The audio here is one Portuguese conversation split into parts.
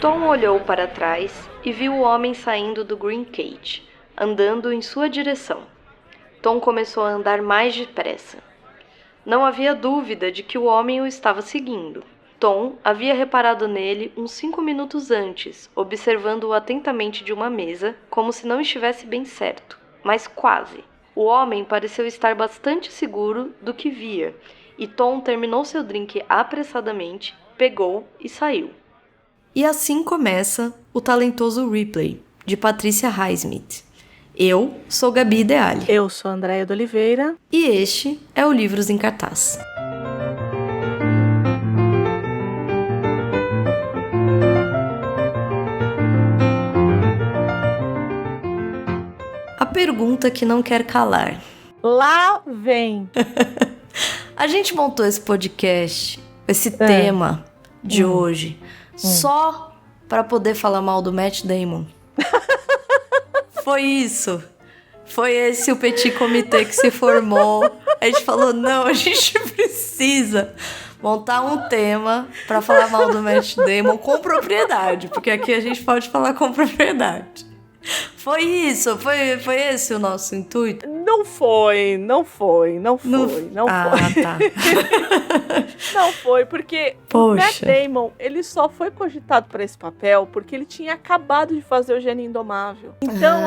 Tom olhou para trás e viu o homem saindo do Green Cage, andando em sua direção. Tom começou a andar mais depressa. Não havia dúvida de que o homem o estava seguindo. Tom havia reparado nele uns 5 minutos antes, observando-o atentamente de uma mesa, como se não estivesse bem certo, mas quase. O homem pareceu estar bastante seguro do que via, e Tom terminou seu drink apressadamente, pegou e saiu. E assim começa o talentoso Ripley, de Patrícia Highsmith. Eu sou Gabi Ideale. Eu sou Andréia de Oliveira. E este é o Livros em Cartaz. A pergunta que não quer calar. Lá vem. A gente montou esse podcast, esse tema de hoje, só para poder falar mal do Matt Damon. Foi isso. Foi esse o petit comitê que se formou. A gente falou, não, a gente precisa montar um tema para falar mal do Matt Damon com propriedade, porque aqui a gente pode falar com propriedade. Foi isso, foi esse o nosso intuito? Não foi. Tá. Não foi, porque o Matt Damon, ele só foi cogitado para esse papel porque ele tinha acabado de fazer o Gênio Indomável. Então,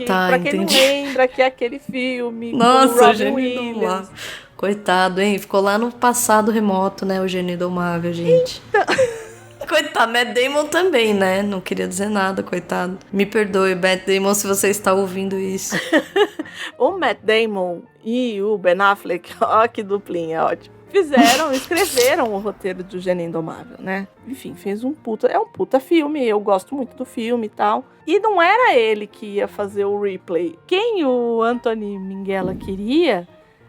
pra quem não lembra, que é aquele filme com o Robin Williams. Coitado, hein? Ficou lá no passado remoto, né, o Gênio Indomável, gente. Então... Coitado, Matt Damon também, né? Não queria dizer nada, coitado. Me perdoe, Matt Damon, se você está ouvindo isso. O Matt Damon e o Ben Affleck, ó que duplinha, ótimo. Escreveram o roteiro do Gênio Indomável, né? Enfim, é um puta filme, eu gosto muito do filme e tal. E não era ele que ia fazer o Ripley. Quem o Anthony Minghella queria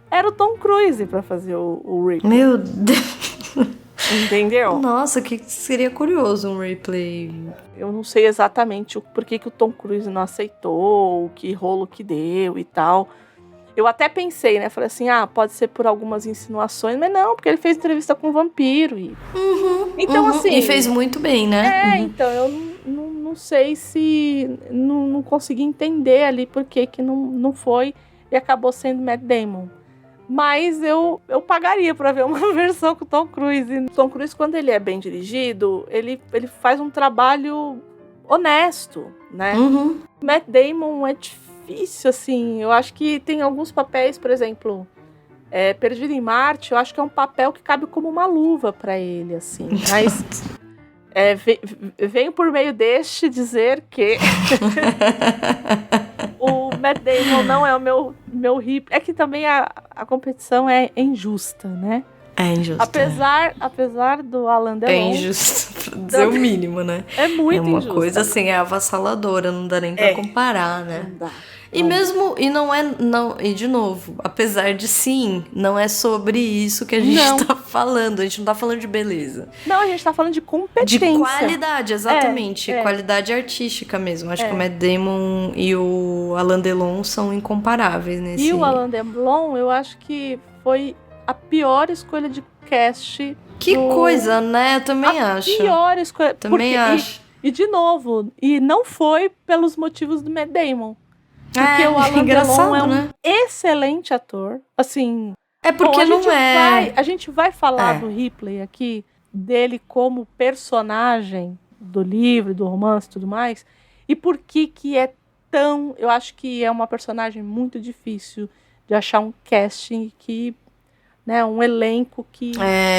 era o Tom Cruise pra fazer o Ripley. Meu Deus... Entendeu? Nossa, que seria curioso um Ripley. Eu não sei exatamente por que o Tom Cruise não aceitou, que rolo que deu e tal. Eu até pensei, né? Falei assim, pode ser por algumas insinuações, mas não, porque ele fez entrevista com um vampiro. Então, assim... E fez muito bem, né? Então, eu não sei se... Não consegui entender ali por que não foi e acabou sendo Matt Damon. Mas eu pagaria pra ver uma versão com o Tom Cruise. O Tom Cruise, quando ele é bem dirigido, ele faz um trabalho honesto, né? Matt Damon é difícil, assim. Eu acho que tem alguns papéis, por exemplo, Perdido em Marte, eu acho que é um papel que cabe como uma luva pra ele, assim. Mas venho por meio deste dizer que... O Matt Damon não é o meu hip. É que também a competição é injusta, né? É injusta. Apesar do Alain Delon... É injusto, pra dizer o mínimo, né? É muito injusto. É uma coisa assim, avassaladora, não dá nem pra comparar, né? Não dá. E e de novo, apesar de sim, não é sobre isso que a gente tá falando, a gente não tá falando de beleza. Não, a gente tá falando de competência. De qualidade, exatamente, qualidade artística mesmo. Acho que o Matt Damon e o Alain Delon são incomparáveis nesse... E o Alain Delon, eu acho que foi a pior escolha de cast. Que coisa, né? Eu também acho. A pior escolha. Também acho. E de novo, não foi pelos motivos do Matt Damon. Porque o Alain Delon é um excelente ator. Assim. É porque a gente vai falar do Ripley aqui, dele como personagem do livro, do romance e tudo mais. E por que é tão. Eu acho que é uma personagem muito difícil de achar um casting que. Né, um elenco que.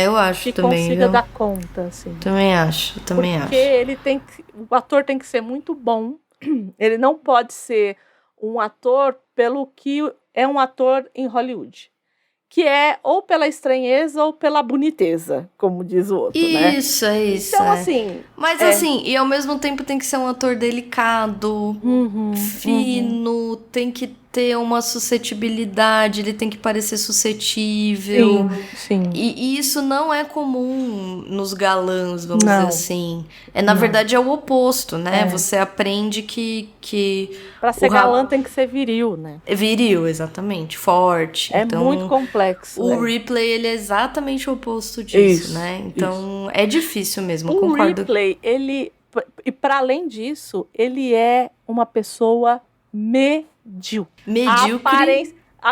Eu acho que também. Consiga dar conta, assim. Também acho. Porque o ator tem que ser muito bom. Ele não pode ser um ator pelo que é um ator em Hollywood. Que é ou pela estranheza ou pela boniteza, como diz o outro, né? Isso, é isso. Então, assim... Mas, assim, e ao mesmo tempo tem que ser um ator delicado, fino, tem que ter uma suscetibilidade, ele tem que parecer suscetível. Sim. E isso não é comum nos galãs, vamos dizer assim. Na verdade, é o oposto, né? Você aprende que pra ser galã tem que ser viril, né? É viril, exatamente. Forte. Então, muito complexo. O Ripley, ele é exatamente o oposto disso, né? Então, é difícil mesmo, concordo. O Ripley, ele E para além disso, ele é uma pessoa medíocre.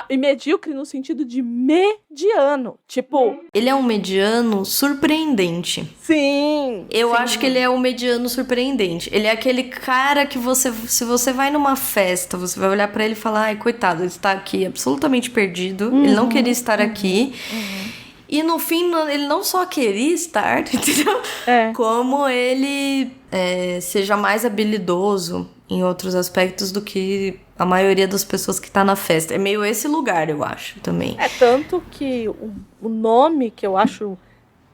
E medíocre no sentido de mediano. Tipo... Ele é um mediano surpreendente. Sim! Eu acho que ele é um mediano surpreendente. Ele é aquele cara que se você vai numa festa, você vai olhar pra ele e falar, ai, coitado, ele está aqui absolutamente perdido. Ele não queria estar aqui. E no fim, ele não só queria estar, entendeu? Como ele seja mais habilidoso em outros aspectos do que a maioria das pessoas que tá na festa. É meio esse lugar, eu acho, também. É tanto que o nome, que eu acho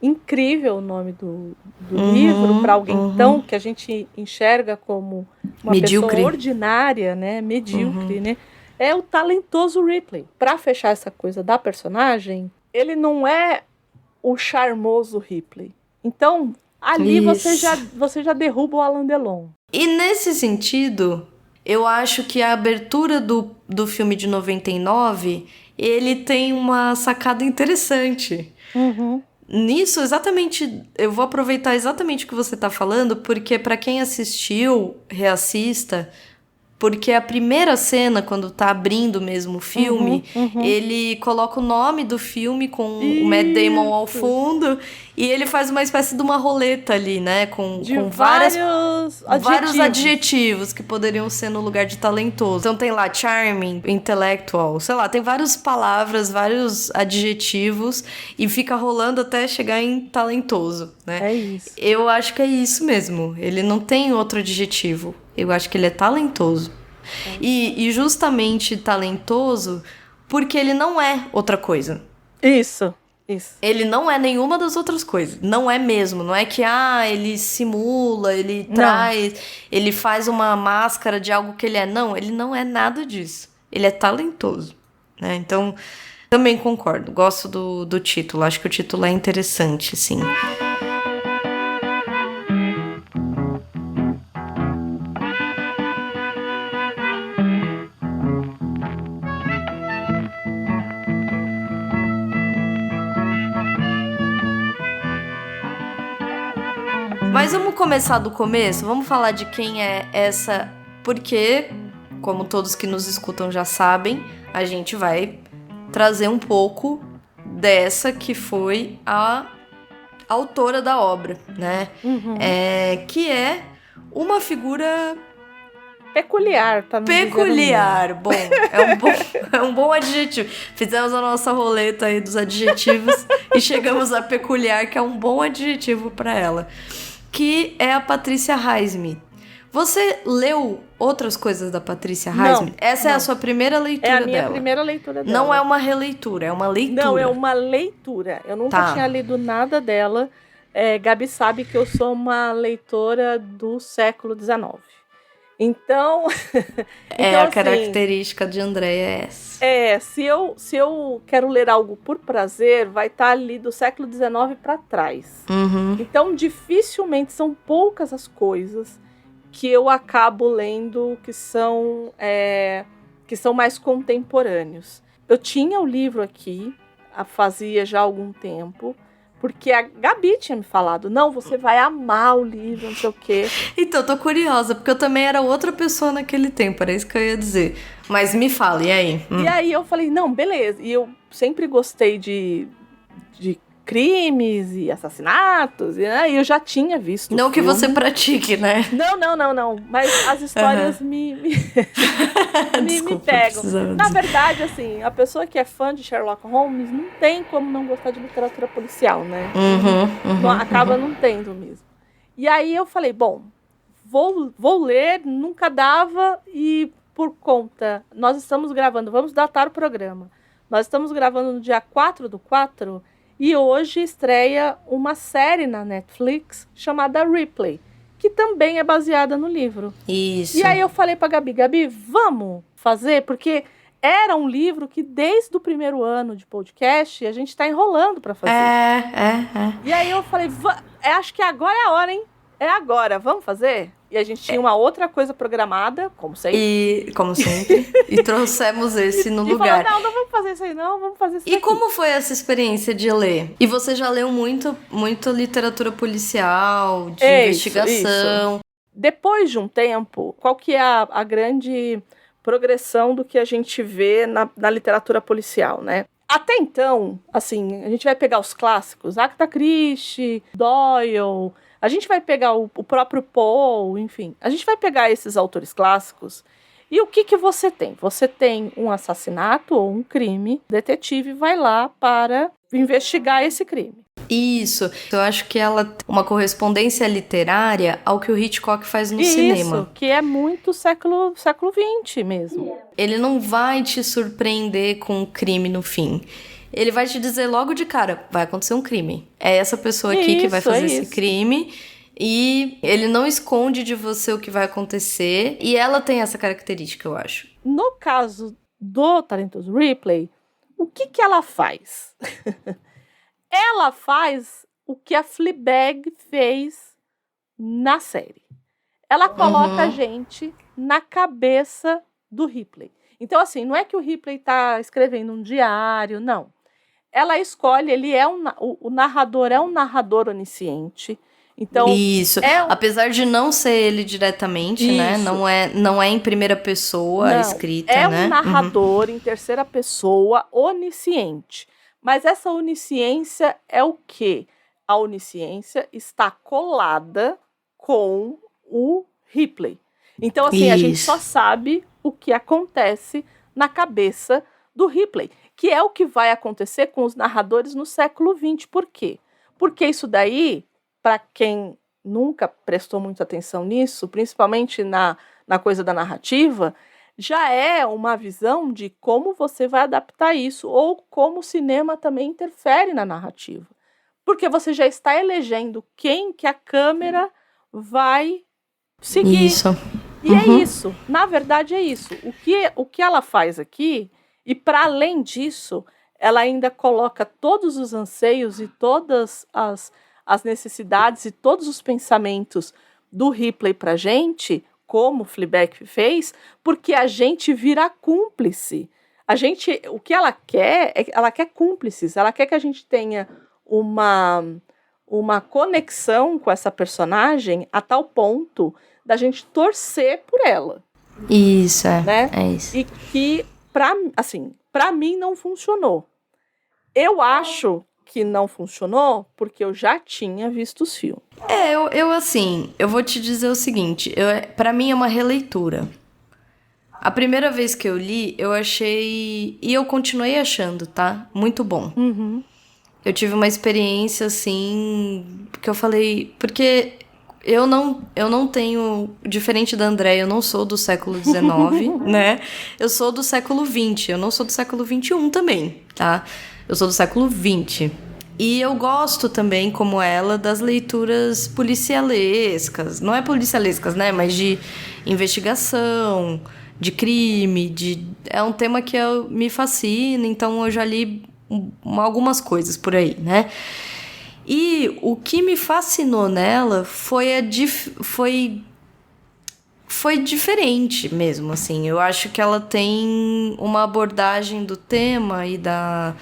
incrível o nome do livro, para alguém tão que a gente enxerga como uma medíocre. Pessoa ordinária, né? Medíocre, né? É o talentoso Ripley. Para fechar essa coisa da personagem, ele não é o charmoso Ripley. Então, ali você já derruba o Alain Delon. E nesse sentido, eu acho que a abertura do filme de 99, ele tem uma sacada interessante. Nisso, exatamente, eu vou aproveitar exatamente o que você tá falando, porque para quem assistiu, reassista, porque a primeira cena, quando tá abrindo mesmo o filme, ele coloca o nome do filme com o Matt Damon ao fundo e ele faz uma espécie de uma roleta ali, né? Com vários adjetivos que poderiam ser no lugar de talentoso. Então tem lá charming, intellectual, sei lá, tem várias palavras, vários adjetivos e fica rolando até chegar em talentoso, né? É isso. Eu acho que é isso mesmo. Ele não tem outro adjetivo. Eu acho que ele é talentoso. E justamente talentoso porque ele não é outra coisa. Isso. Ele não é nenhuma das outras coisas. Não é mesmo. Não é que ele simula, ele traz, ele faz uma máscara de algo que ele é. Não, ele não é nada disso. Ele é talentoso, né? Então, também concordo. Gosto do título. Acho que o título é interessante, sim. Mas vamos começar do começo? Vamos falar de quem é essa... Porque, como todos que nos escutam já sabem, a gente vai trazer um pouco dessa que foi a autora da obra, né? Que é uma figura... peculiar, tá? Peculiar, bom, é um bom adjetivo. Fizemos a nossa roleta aí dos adjetivos e chegamos a peculiar, que é um bom adjetivo para ela. Que é a Patrícia Highsmith. Você leu outras coisas da Patrícia Highsmith? Essa é a sua primeira leitura dela? É a minha primeira leitura dela. Não é uma releitura, é uma leitura. Não, é uma leitura. Eu nunca tinha lido nada dela. Gabi sabe que eu sou uma leitora do século XIX. Então... a característica de Andréia é essa. Se eu quero ler algo por prazer, vai estar ali do século XIX para trás. Então, dificilmente, são poucas as coisas que eu acabo lendo que são mais contemporâneos. Eu tinha o livro aqui, fazia já algum tempo, porque a Gabi tinha me falado, não, você vai amar o livro, não sei o quê. Então, eu tô curiosa, porque eu também era outra pessoa naquele tempo, era isso que eu ia dizer. Mas me fala, e aí? E aí eu falei, não, beleza. E eu sempre gostei de crimes e assassinatos, e eu já tinha visto não que você pratique, né? Não. Mas as histórias me pegam. Na verdade, assim, a pessoa que é fã de Sherlock Holmes não tem como não gostar de literatura policial, né? Acaba não tendo mesmo. E aí eu falei, bom, vou ler, nunca dava, e por conta, nós estamos gravando, vamos datar o programa. Nós estamos gravando no dia 4/4, e hoje estreia uma série na Netflix chamada Ripley, que também é baseada no livro. Isso. E aí eu falei pra Gabi, vamos fazer? Porque era um livro que desde o primeiro ano de podcast a gente tá enrolando pra fazer. E aí eu falei, acho que agora é a hora, hein? É agora, vamos fazer? E a gente tinha uma outra coisa programada, como sempre. E trouxemos esse no lugar. Falou, não vamos fazer isso aí não, vamos fazer isso E aqui. como foi essa experiência de ler? E você já leu muito literatura policial, de investigação. Isso. Depois de um tempo, qual que é a grande progressão do que a gente vê na literatura policial, né? Até então, assim, a gente vai pegar os clássicos, Agatha Christie, Doyle, a gente vai pegar o próprio Poe, enfim. A gente vai pegar esses autores clássicos e o que você tem? Você tem um assassinato ou um crime, o detetive vai lá para investigar esse crime. Isso, eu acho que ela tem uma correspondência literária ao que o Hitchcock faz no cinema. Isso, que é muito século XX mesmo. Ele não vai te surpreender com um crime no fim. Ele vai te dizer logo de cara, vai acontecer um crime. É essa pessoa aqui que vai fazer esse crime. E ele não esconde de você o que vai acontecer. E ela tem essa característica, eu acho. No caso do Talentoso Ripley, o que ela faz? Ela faz o que a Fleabag fez na série. Ela coloca a gente na cabeça do Ripley. Então, assim, não é que o Ripley está escrevendo um diário, não. Ela escolhe, o narrador é um narrador onisciente. Então, isso, apesar de não ser ele diretamente, né? Não é em primeira pessoa escrita, né? É um narrador em terceira pessoa onisciente. Mas essa onisciência é o quê? A onisciência está colada com o Ripley. Então, assim, a gente só sabe o que acontece na cabeça do Ripley, que é o que vai acontecer com os narradores no século XX. Por quê? Porque isso daí, para quem nunca prestou muita atenção nisso, principalmente na coisa da narrativa, já é uma visão de como você vai adaptar isso, ou como o cinema também interfere na narrativa. Porque você já está elegendo quem que a câmera vai seguir. Isso. E é isso. Na verdade, é isso. O que ela faz aqui, e para além disso, ela ainda coloca todos os anseios e todas as necessidades e todos os pensamentos do Ripley para a gente, como o Fleabag fez, porque a gente vira cúmplice. O que ela quer cúmplices, ela quer que a gente tenha uma conexão com essa personagem a tal ponto da gente torcer por ela. Isso, né? É isso. E que, pra mim, não funcionou. Eu acho que não funcionou porque eu já tinha visto os filmes. Eu vou te dizer o seguinte, pra mim é uma releitura. A primeira vez que eu li, eu achei, e eu continuei achando, tá? Muito bom. Eu tive uma experiência, assim, que eu falei, porque eu não tenho, diferente da Andréia, eu não sou do século XIX, né? Eu sou do século XX, eu não sou do século XXI também, tá? Eu sou do século XX. E eu gosto também, como ela, das leituras policialescas. Não é policialescas, né? Mas de investigação, de crime, é um tema que me fascina, então eu já li algumas coisas por aí, né? E o que me fascinou nela foi diferente mesmo, assim. Eu acho que ela tem uma abordagem do tema e da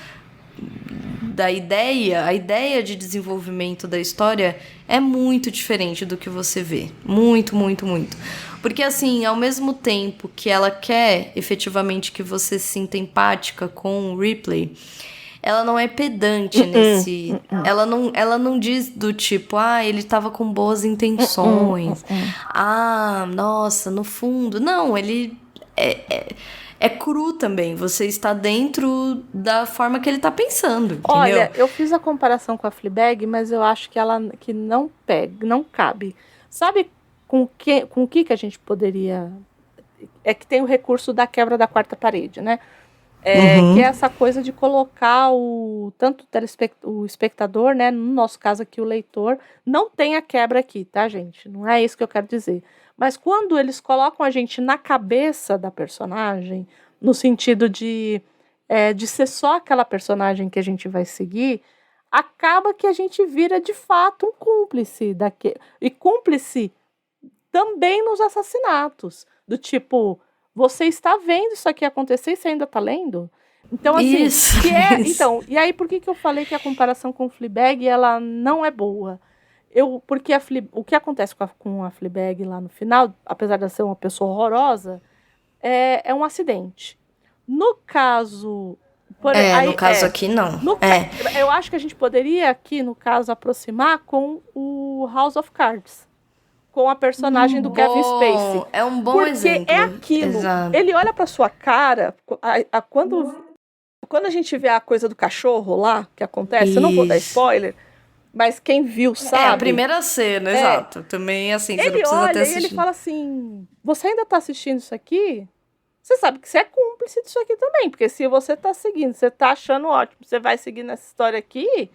ideia, a ideia de desenvolvimento da história é muito diferente do que você vê. Muito, muito, muito. Porque, assim, ao mesmo tempo que ela quer efetivamente que você se sinta empática com o Ripley, ela não é pedante nesse... Ela não diz do tipo, ele estava com boas intenções. Nossa, no fundo... Não, ele é cru também. Você está dentro da forma que ele está pensando, entendeu? Olha, eu fiz a comparação com a Fleabag, mas eu acho que não cabe. Sabe com o que a gente poderia... É que tem o recurso da quebra da quarta parede, né? Que é essa coisa de colocar tanto o espectador, né, no nosso caso aqui o leitor, não tem a quebra aqui, tá, gente? Não é isso que eu quero dizer. Mas quando eles colocam a gente na cabeça da personagem, no sentido de ser só aquela personagem que a gente vai seguir, acaba que a gente vira de fato um cúmplice e cúmplice também nos assassinatos. Do tipo, você está vendo isso aqui acontecer e você ainda está lendo? Então, assim, Isso. Então, e aí por que eu falei que a comparação com o Fleabag, ela não é boa? Porque o que acontece com a Fleabag lá no final, apesar de ser uma pessoa horrorosa, é um acidente. No caso... no caso aqui, não. Eu acho que a gente poderia aqui, no caso, aproximar com o House of Cards. Com a personagem do Kevin Spacey. É um bom exemplo. Porque é aquilo. Exato. Ele olha pra sua cara, quando a gente vê a coisa do cachorro lá, que acontece, eu não vou dar spoiler, mas quem viu sabe. É a primeira cena, exato. Também, assim, você não precisa olha ter assistido. E ele fala assim, você ainda tá assistindo isso aqui? Você sabe que você é cúmplice disso aqui também, porque se você tá seguindo, você tá achando ótimo, você vai seguir nessa história aqui.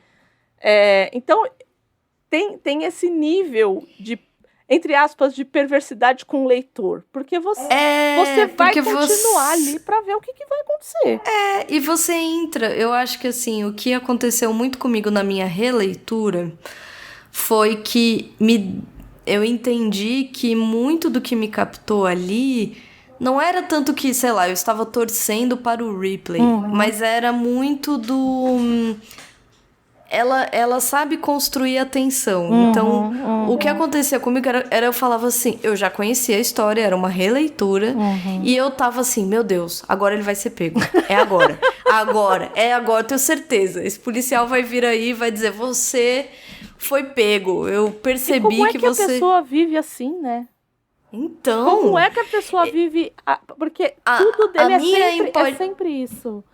Então, tem esse nível de, entre aspas, de perversidade com o leitor. Porque você vai continuar ali pra ver o que vai acontecer. E você entra... Eu acho que, assim, o que aconteceu muito comigo na minha releitura foi que eu entendi que muito do que me captou ali não era tanto que, sei lá, eu estava torcendo para o Ripley, mas era muito do... Ela sabe construir a tensão. Então, o que acontecia comigo era eu falava assim, eu já conhecia a história, era uma releitura, e eu tava assim, meu Deus, agora ele vai ser pego. É agora. agora, tenho certeza. Esse policial vai vir aí e vai dizer, você foi pego. Eu percebi que você... a pessoa vive assim, né? Então... Como é que a pessoa vive... Porque tudo dele é sempre isso.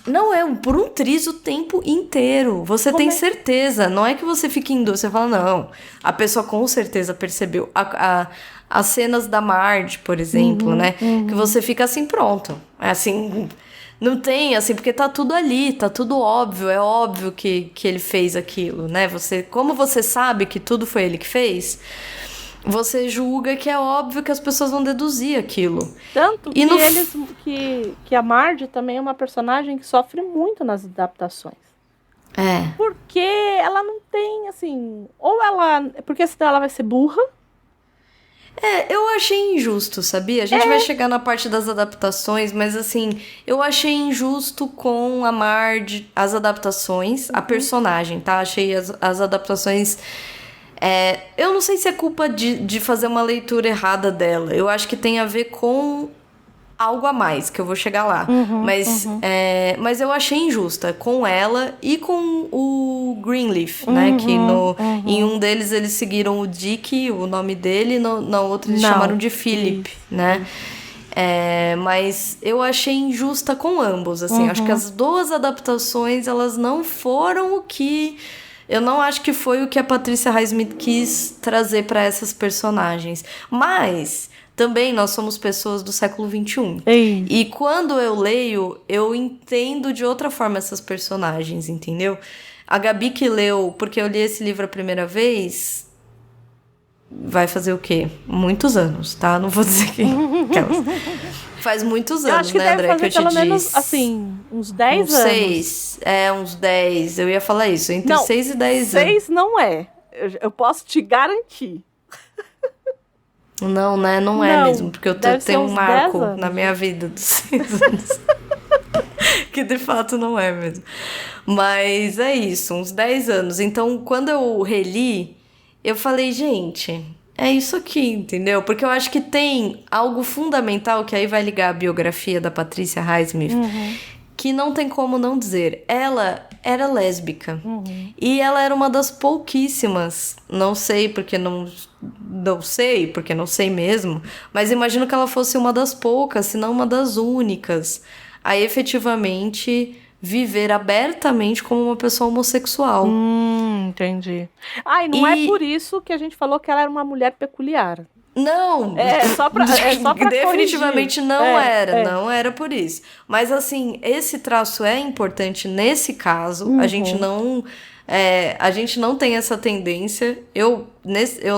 Não, por um triz o tempo inteiro. Você tem certeza. Não é que você fica em dúvida. Você fala, não. A pessoa com certeza percebeu. As cenas da Marge, por exemplo, né? Que você fica assim, pronto. É assim... Não tem, assim, porque tá tudo ali. Tá tudo óbvio. É óbvio que ele fez aquilo, né? Como você sabe que tudo foi ele que fez... Você julga que é óbvio que as pessoas vão deduzir aquilo. Tanto que a Marge também é uma personagem que sofre muito nas adaptações. Porque ela não tem, assim... Porque senão ela vai ser burra. Eu achei injusto, sabia? A gente vai chegar na parte das adaptações, mas assim... Eu achei injusto com a Marge, as adaptações, a personagem, tá? Achei as adaptações... eu não sei se é culpa de fazer uma leitura errada dela. Eu acho que tem a ver com algo a mais, que eu vou chegar lá. Mas eu achei injusta com ela e com o Greenleaf, né? Que em um deles eles seguiram o Dick, o nome dele, na outra eles chamaram de Philip, né? Mas eu achei injusta com ambos, assim. Acho que as duas adaptações, elas não foram o que... Eu não acho que foi o que a Patricia Highsmith quis trazer para essas personagens. Mas também nós somos pessoas do século XXI. E quando eu leio, eu entendo de outra forma essas personagens, entendeu? A Gabi que leu, porque eu li esse livro a primeira vez, vai fazer o quê? Muitos anos, tá? Não vou dizer que... Faz muitos anos, né, André, que eu te disse. Pelo menos, assim, uns 10 anos. 6, uns 10. Eu ia falar isso, entre 6 e 10 anos. 6 não é. Eu posso te garantir. Não, né? Não é mesmo, porque eu tenho um marco na minha vida dos 6 anos. Que de fato não é mesmo. Mas é isso, uns 10 anos. Então, quando eu reli, eu falei, gente... É isso aqui, entendeu? Porque eu acho que tem algo fundamental que aí vai ligar a biografia da Patricia Highsmith, que não tem como não dizer. Ela era lésbica. E ela era uma das pouquíssimas, não sei porque não sei mesmo, mas imagino que ela fosse uma das poucas, se não uma das únicas, a efetivamente viver abertamente como uma pessoa homossexual. Entendi. E não é por isso que a gente falou que ela era uma mulher peculiar. Não! Só pra definitivamente corrigir. Não era por isso. Mas assim, esse traço é importante nesse caso. A gente não tem essa tendência. Eu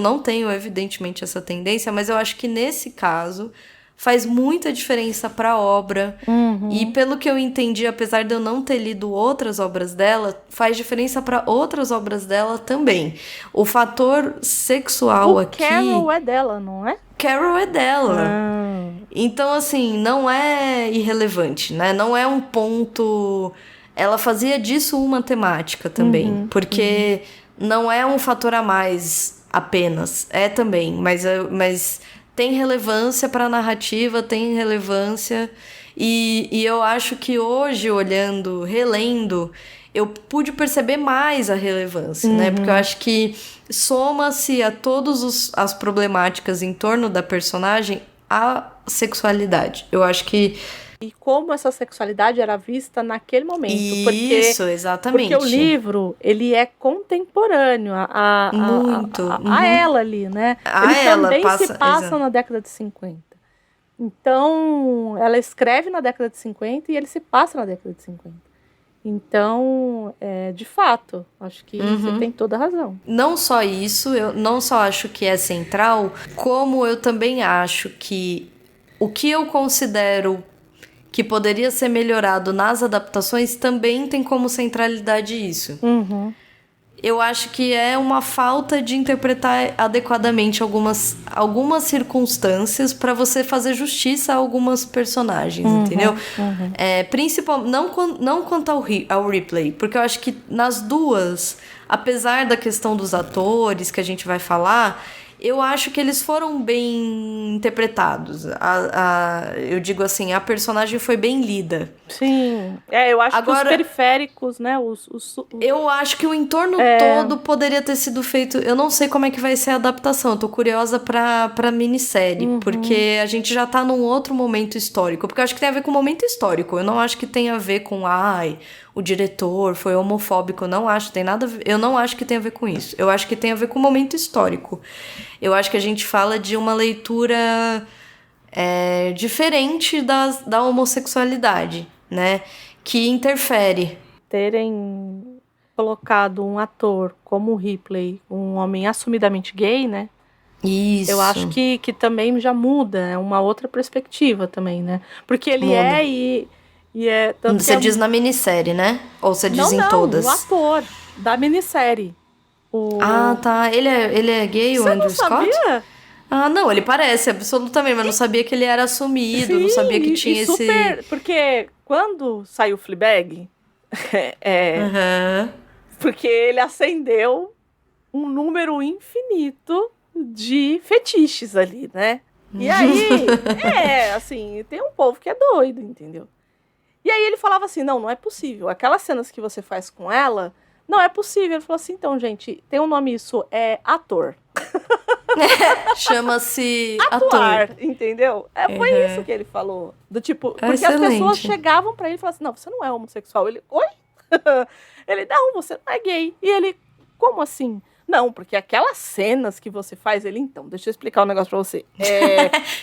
não tenho, evidentemente, essa tendência, mas eu acho que nesse caso faz muita diferença para a obra. E pelo que eu entendi, apesar de eu não ter lido outras obras dela, faz diferença para outras obras dela também. O fator sexual aqui... Carol é dela, não é? Carol é dela. Então, assim, não é irrelevante, né? Não é um ponto... Ela fazia disso uma temática também, porque não é um fator a mais apenas. É também, mas tem relevância para a narrativa, tem relevância. E eu acho que hoje, olhando, relendo, eu pude perceber mais a relevância, né? Porque eu acho que soma-se a todas as problemáticas em torno da personagem a sexualidade. Eu acho que... E como essa sexualidade era vista naquele momento. Isso, exatamente. Porque o livro, ele é contemporâneo a ela ali, né? Ele também se passa na década de 50. Então, ela escreve na década de 50 e ele se passa na década de 50. Então, de fato, acho que você tem toda a razão. Não só isso, eu não só acho que é central, como eu também acho que o que eu considero que poderia ser melhorado nas adaptações também tem como centralidade isso. Eu acho que é uma falta de interpretar adequadamente algumas circunstâncias para você fazer justiça a algumas personagens, entendeu? Principalmente, não quanto ao Ripley, porque eu acho que nas duas, apesar da questão dos atores que a gente vai falar, eu acho que eles foram bem interpretados. Eu digo assim, a personagem foi bem lida. Sim. Eu acho que os periféricos, né? Eu acho que o entorno todo poderia ter sido feito... Eu não sei como é que vai ser a adaptação. Eu tô curiosa pra minissérie. Porque a gente já tá num outro momento histórico. Porque eu acho que tem a ver com o momento histórico. Eu não acho que tem a ver com... o diretor foi homofóbico. Não acho, tem nada a ver. Eu não acho que tem a ver com isso. Eu acho que tem a ver com o momento histórico. Eu acho que a gente fala de uma leitura diferente da homossexualidade, né? Que interfere. Terem colocado um ator como o Ripley, um homem assumidamente gay, né? Isso. Eu acho que também já muda, é uma outra perspectiva também, né? Porque ele tanto você diz na minissérie, né? Ou você diz em todas? Não, o ator da minissérie. Tá. Ele é gay, o Andrew Scott? Você não sabia? Não, ele parece, absolutamente, mas não sabia que ele era assumido, não sabia que tinha esse... Porque quando saiu o Fleabag, porque ele acendeu um número infinito de fetiches ali, né? E aí, assim, tem um povo que é doido, entendeu? E aí ele falava assim, não é possível. Aquelas cenas que você faz com ela, não é possível. Ele falou assim, então, gente, tem um nome isso, é ator. Chama-se atuar, ator. Entendeu? Foi isso que ele falou. Do tipo, porque excelente. As pessoas chegavam pra ele e falavam assim, não, você não é homossexual. Ele, oi? Ele, não, você não é gay. E ele, como assim? Não, porque aquelas cenas que você faz, ele, então, deixa eu explicar um negócio pra você.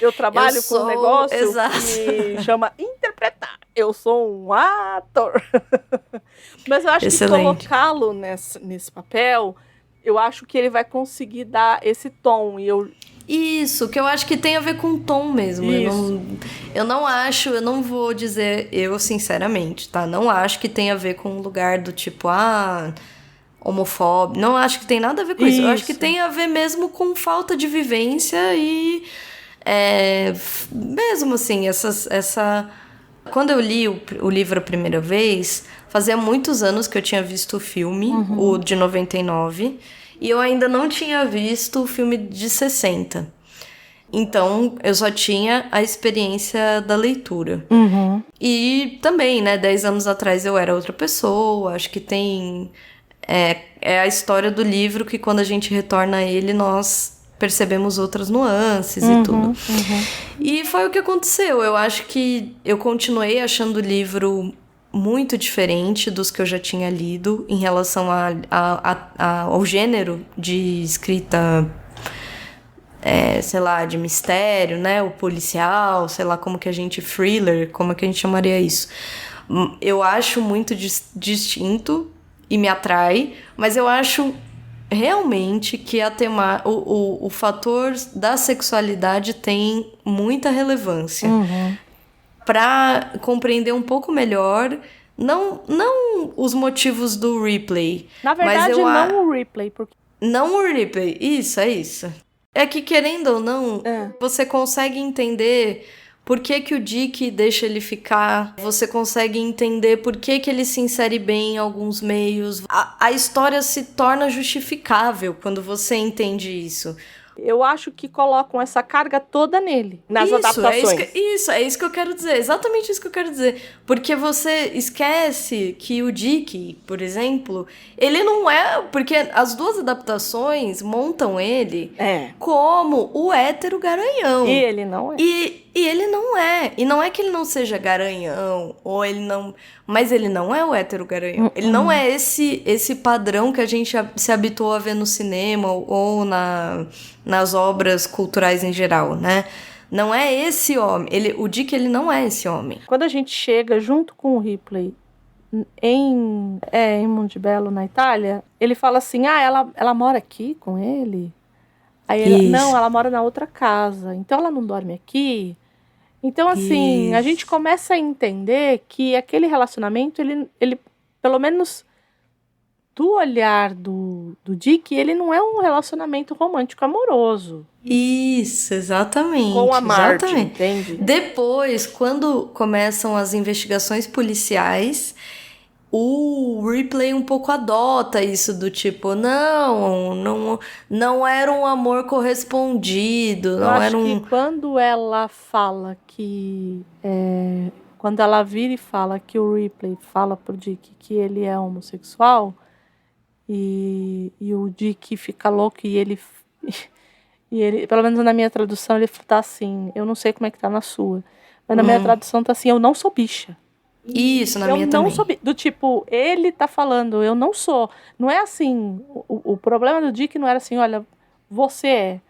Eu trabalho com um negócio que chama interpretar. Eu sou um ator. Mas eu acho que colocá-lo nesse papel, eu acho que ele vai conseguir dar esse tom. Isso, que eu acho que tem a ver com o tom mesmo. Eu não vou dizer, eu sinceramente, tá? Não acho que tem a ver com o lugar do tipo, homofóbico. Não acho que tem nada a ver com isso. Eu acho que tem a ver mesmo com falta de vivência e... mesmo assim, quando eu li o livro a primeira vez, fazia muitos anos que eu tinha visto o filme, o de 99, e eu ainda não tinha visto o filme de 60. Então, eu só tinha a experiência da leitura. E também, né, 10 anos atrás eu era outra pessoa, acho que tem... É a história do livro que quando a gente retorna a ele, nós percebemos outras nuances e tudo. E foi o que aconteceu. Eu acho que eu continuei achando o livro muito diferente dos que eu já tinha lido em relação ao gênero de escrita, sei lá, de mistério, né? O policial, sei lá como que a gente... thriller, como é que a gente chamaria isso? Eu acho muito distinto e me atrai, mas eu acho realmente que o fator da sexualidade tem muita relevância. Para compreender um pouco melhor, não os motivos do Ripley. Na verdade, mas não o Ripley. Não o Ripley, isso, é isso. É que, querendo ou não, você consegue entender por que o Dick deixa ele ficar. Você consegue entender por que ele se insere bem em alguns meios. A história se torna justificável quando você entende isso. Eu acho que colocam essa carga toda nele, nas adaptações. É isso que eu quero dizer. Exatamente isso que eu quero dizer. Porque você esquece que o Dick, por exemplo, ele não é... Porque as duas adaptações montam ele como o hétero garanhão. E ele não é. E ele não é. E não é que ele não seja garanhão, ou ele não... Mas ele não é o hétero garanhão. Ele não é esse padrão que a gente se habituou a ver no cinema ou nas obras culturais em geral, né? Não é esse homem. O Dick, ele não é esse homem. Quando a gente chega junto com o Ripley em Montebello, na Itália, ele fala assim, ela mora aqui com ele? Aí ela mora na outra casa. Então ela não dorme aqui? Então, assim, a gente começa a entender que aquele relacionamento, ele pelo menos do olhar do Dick, ele não é um relacionamento romântico amoroso. Isso, exatamente. Com a Marge, entende? Depois, quando começam as investigações policiais, o Ripley um pouco adota isso do tipo, não era um amor correspondido. Eu acho que quando ela fala que... quando ela vira e fala que o Ripley fala pro Dick que ele é homossexual, e o Dick fica louco e ele, pelo menos na minha tradução, ele tá assim, eu não sei como é que tá na sua, mas na minha tradução tá assim, eu não sou bicha. Isso, na minha também. Eu não sou do tipo, ele tá falando, eu não sou. Não é assim, o problema do Dick não era assim, olha, você é.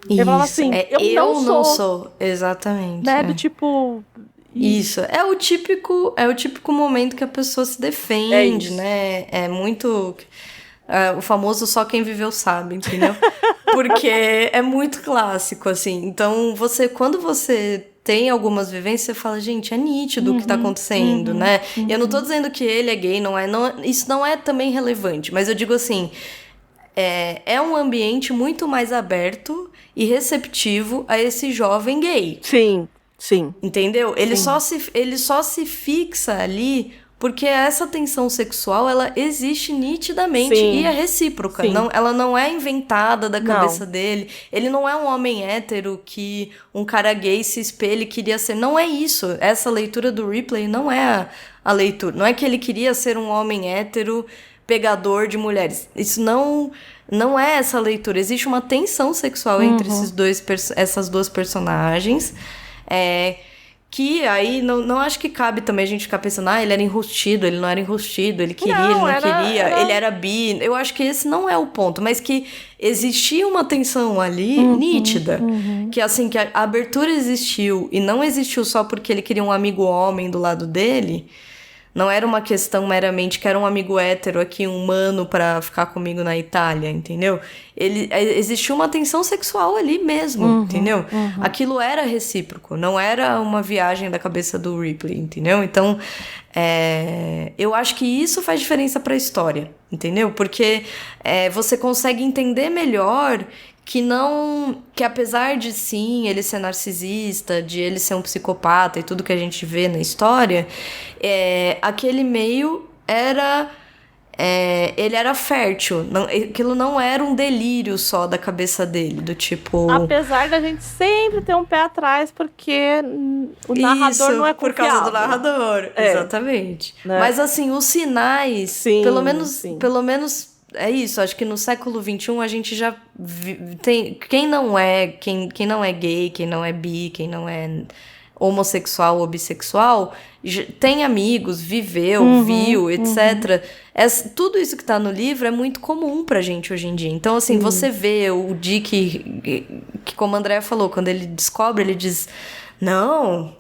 Ele falava assim, eu não sou. Exatamente. Né, do tipo... Isso, é o típico momento que a pessoa se defende, né? É muito... o famoso só quem viveu sabe, entendeu? Porque é muito clássico, assim. Então, quando você tem algumas vivências, você fala, gente, é nítido o que tá acontecendo, né? E eu não tô dizendo que ele é gay, isso não é também relevante, mas eu digo assim, é um ambiente muito mais aberto e receptivo a esse jovem gay. Sim. Entendeu? Ele só se fixa ali porque essa tensão sexual, ela existe nitidamente e é recíproca. Ela não é inventada da cabeça dele. Ele não é um homem hétero que um cara gay se espelha e queria ser. Não é isso. Essa leitura do Ripley não é a leitura. Não é que ele queria ser um homem hétero pegador de mulheres. Isso não é essa leitura. Existe uma tensão sexual entre essas duas personagens. Que aí não acho que cabe também a gente ficar pensando, ele era enrustido, ele não era enrustido, ele queria, ele não queria, ele era bi. Eu acho que esse não é o ponto, mas que existia uma tensão ali nítida. Que assim, que a abertura existiu e não existiu só porque ele queria um amigo homem do lado dele. Não era uma questão meramente que era um amigo hétero aqui, um mano pra ficar comigo na Itália, entendeu? Existiu uma tensão sexual ali mesmo, entendeu? Aquilo era recíproco, não era uma viagem da cabeça do Ripley, entendeu? Então, eu acho que isso faz diferença pra história, entendeu? Porque você consegue entender melhor que apesar de sim ele ser narcisista, de ele ser um psicopata e tudo que a gente vê na história, aquele meio ele era fértil, aquilo não era um delírio só da cabeça dele, do tipo... Apesar da gente sempre ter um pé atrás, porque o narrador não é confiável. Por causa do narrador, exatamente. Né? Mas assim, os sinais, pelo menos é isso, acho que no século XXI a gente já tem... Quem não é gay, quem não é bi, quem não é homossexual ou bissexual, tem amigos, viveu, viu, etc. Tudo isso que tá no livro é muito comum pra gente hoje em dia. Então, assim, você vê o Dick, que como o André falou, quando ele descobre, ele diz, não...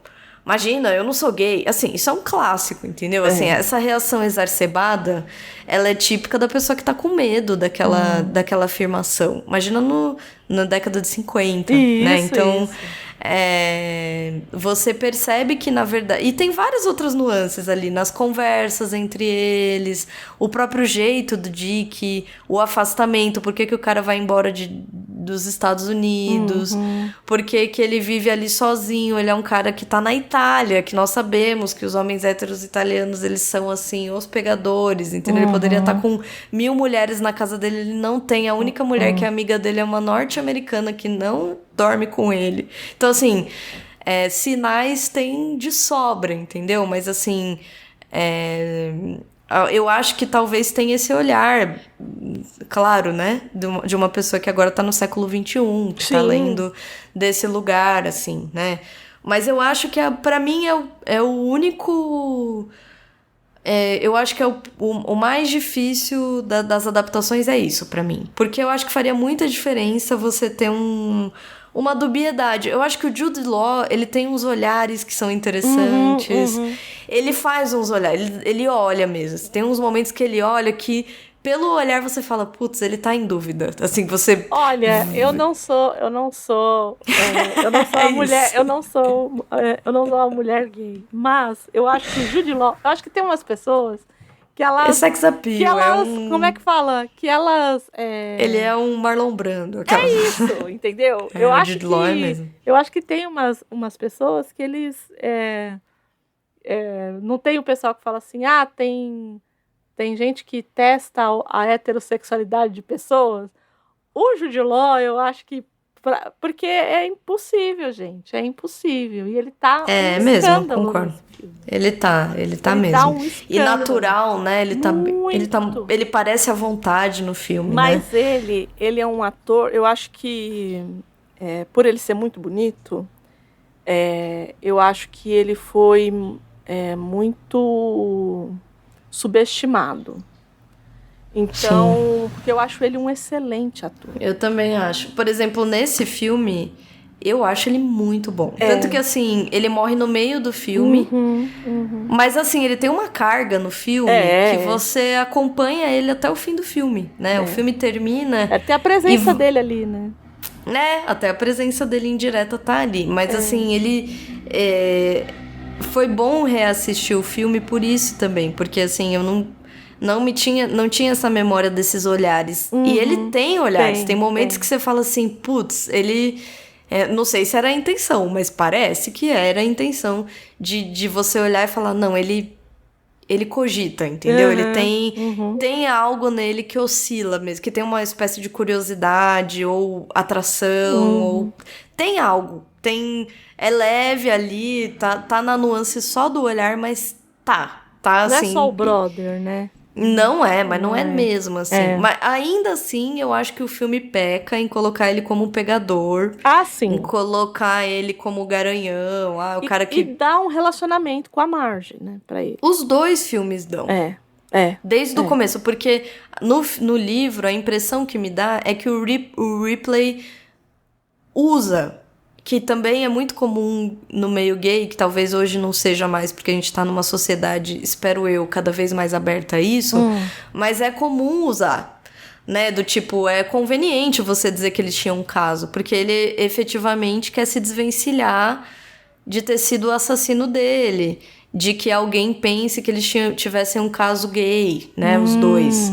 Imagina, eu não sou gay. Assim, isso é um clássico, entendeu? Assim, essa reação exacerbada, ela é típica da pessoa que tá com medo daquela afirmação. Imagina na década de 50, né? Então, você percebe que, na verdade... E tem várias outras nuances ali, nas conversas entre eles, o próprio jeito do Dick, o afastamento, por que o cara vai embora dos Estados Unidos, por que ele vive ali sozinho, ele é um cara que tá na Itália, que nós sabemos que os homens héteros italianos, eles são, assim, os pegadores, entendeu? Ele poderia estar com 1000 mulheres na casa dele, ele não tem, a única mulher que é amiga dele é uma norte-americana que não dorme com ele. Então, assim, sinais tem de sobra, entendeu? Mas, assim, eu acho que talvez tenha esse olhar, claro, né? De uma pessoa que agora tá no século XXI, que tá lendo desse lugar, assim, né? Mas eu acho que, pra mim, é o único... eu acho que o mais difícil das adaptações é isso, pra mim. Porque eu acho que faria muita diferença você ter uma dubiedade. Eu acho que o Jude Law, ele tem uns olhares que são interessantes. Ele faz uns olhares, ele olha mesmo. Tem uns momentos que ele olha que, pelo olhar, você fala, putz, ele tá em dúvida. Assim, você... Olha, eu não sou a mulher, eu não sou uma mulher gay. Mas eu acho que o Jude Law, eu acho que tem umas pessoas que elas... É sex appeal, que elas, como é que fala? Que elas... Ele é um Marlon Brando. É isso, entendeu? Eu o acho Jude Law é mesmo. Eu acho que tem umas pessoas que eles... não tem o pessoal que fala assim, tem gente que testa a heterossexualidade de pessoas. O Jude Law, eu acho que... Porque é impossível, gente. É impossível. E ele tá mesmo, concordo. Ele tá mesmo. Dá um e natural, né? Ele parece à vontade no filme, mas né? ele é um ator... Eu acho que, por ele ser muito bonito, eu acho que ele foi muito subestimado. Então, porque eu acho ele um excelente ator. Eu também acho. Por exemplo, nesse filme, eu acho ele muito bom. Tanto que, assim, ele morre no meio do filme. Mas, assim, ele tem uma carga no filme que você acompanha ele até o fim do filme, né? O filme termina... Até a presença dele ali, né? Até a presença dele indireta tá ali. Mas, assim, ele... Foi bom reassistir o filme por isso também. Porque, assim, eu não tinha essa memória desses olhares. E ele tem olhares. Tem momentos que você fala assim, putz, ele... não sei se era a intenção, mas parece que era a intenção de você olhar e falar, não, ele cogita, entendeu? Ele tem algo nele que oscila mesmo, que tem uma espécie de curiosidade ou atração, ou tem algo, é leve ali, tá na nuance só do olhar, mas tá assim. Não é só o brother, né? Não é, mas não é mesmo, assim. Mas ainda assim, eu acho que o filme peca em colocar ele como um pegador. Ah, sim. Em colocar ele como garanhão, o cara que... E dá um relacionamento com a Marge, né, pra ele. Os dois filmes dão. Desde o começo, porque no livro, a impressão que me dá é que o Ripley usa... que também é muito comum no meio gay, que talvez hoje não seja mais, porque a gente tá numa sociedade, espero eu, cada vez mais aberta a isso, mas é comum usar, né? Do tipo, é conveniente você dizer que eles tinham um caso, porque ele efetivamente quer se desvencilhar de ter sido o assassino dele, de que alguém pense que eles tivessem um caso gay, né? Os dois.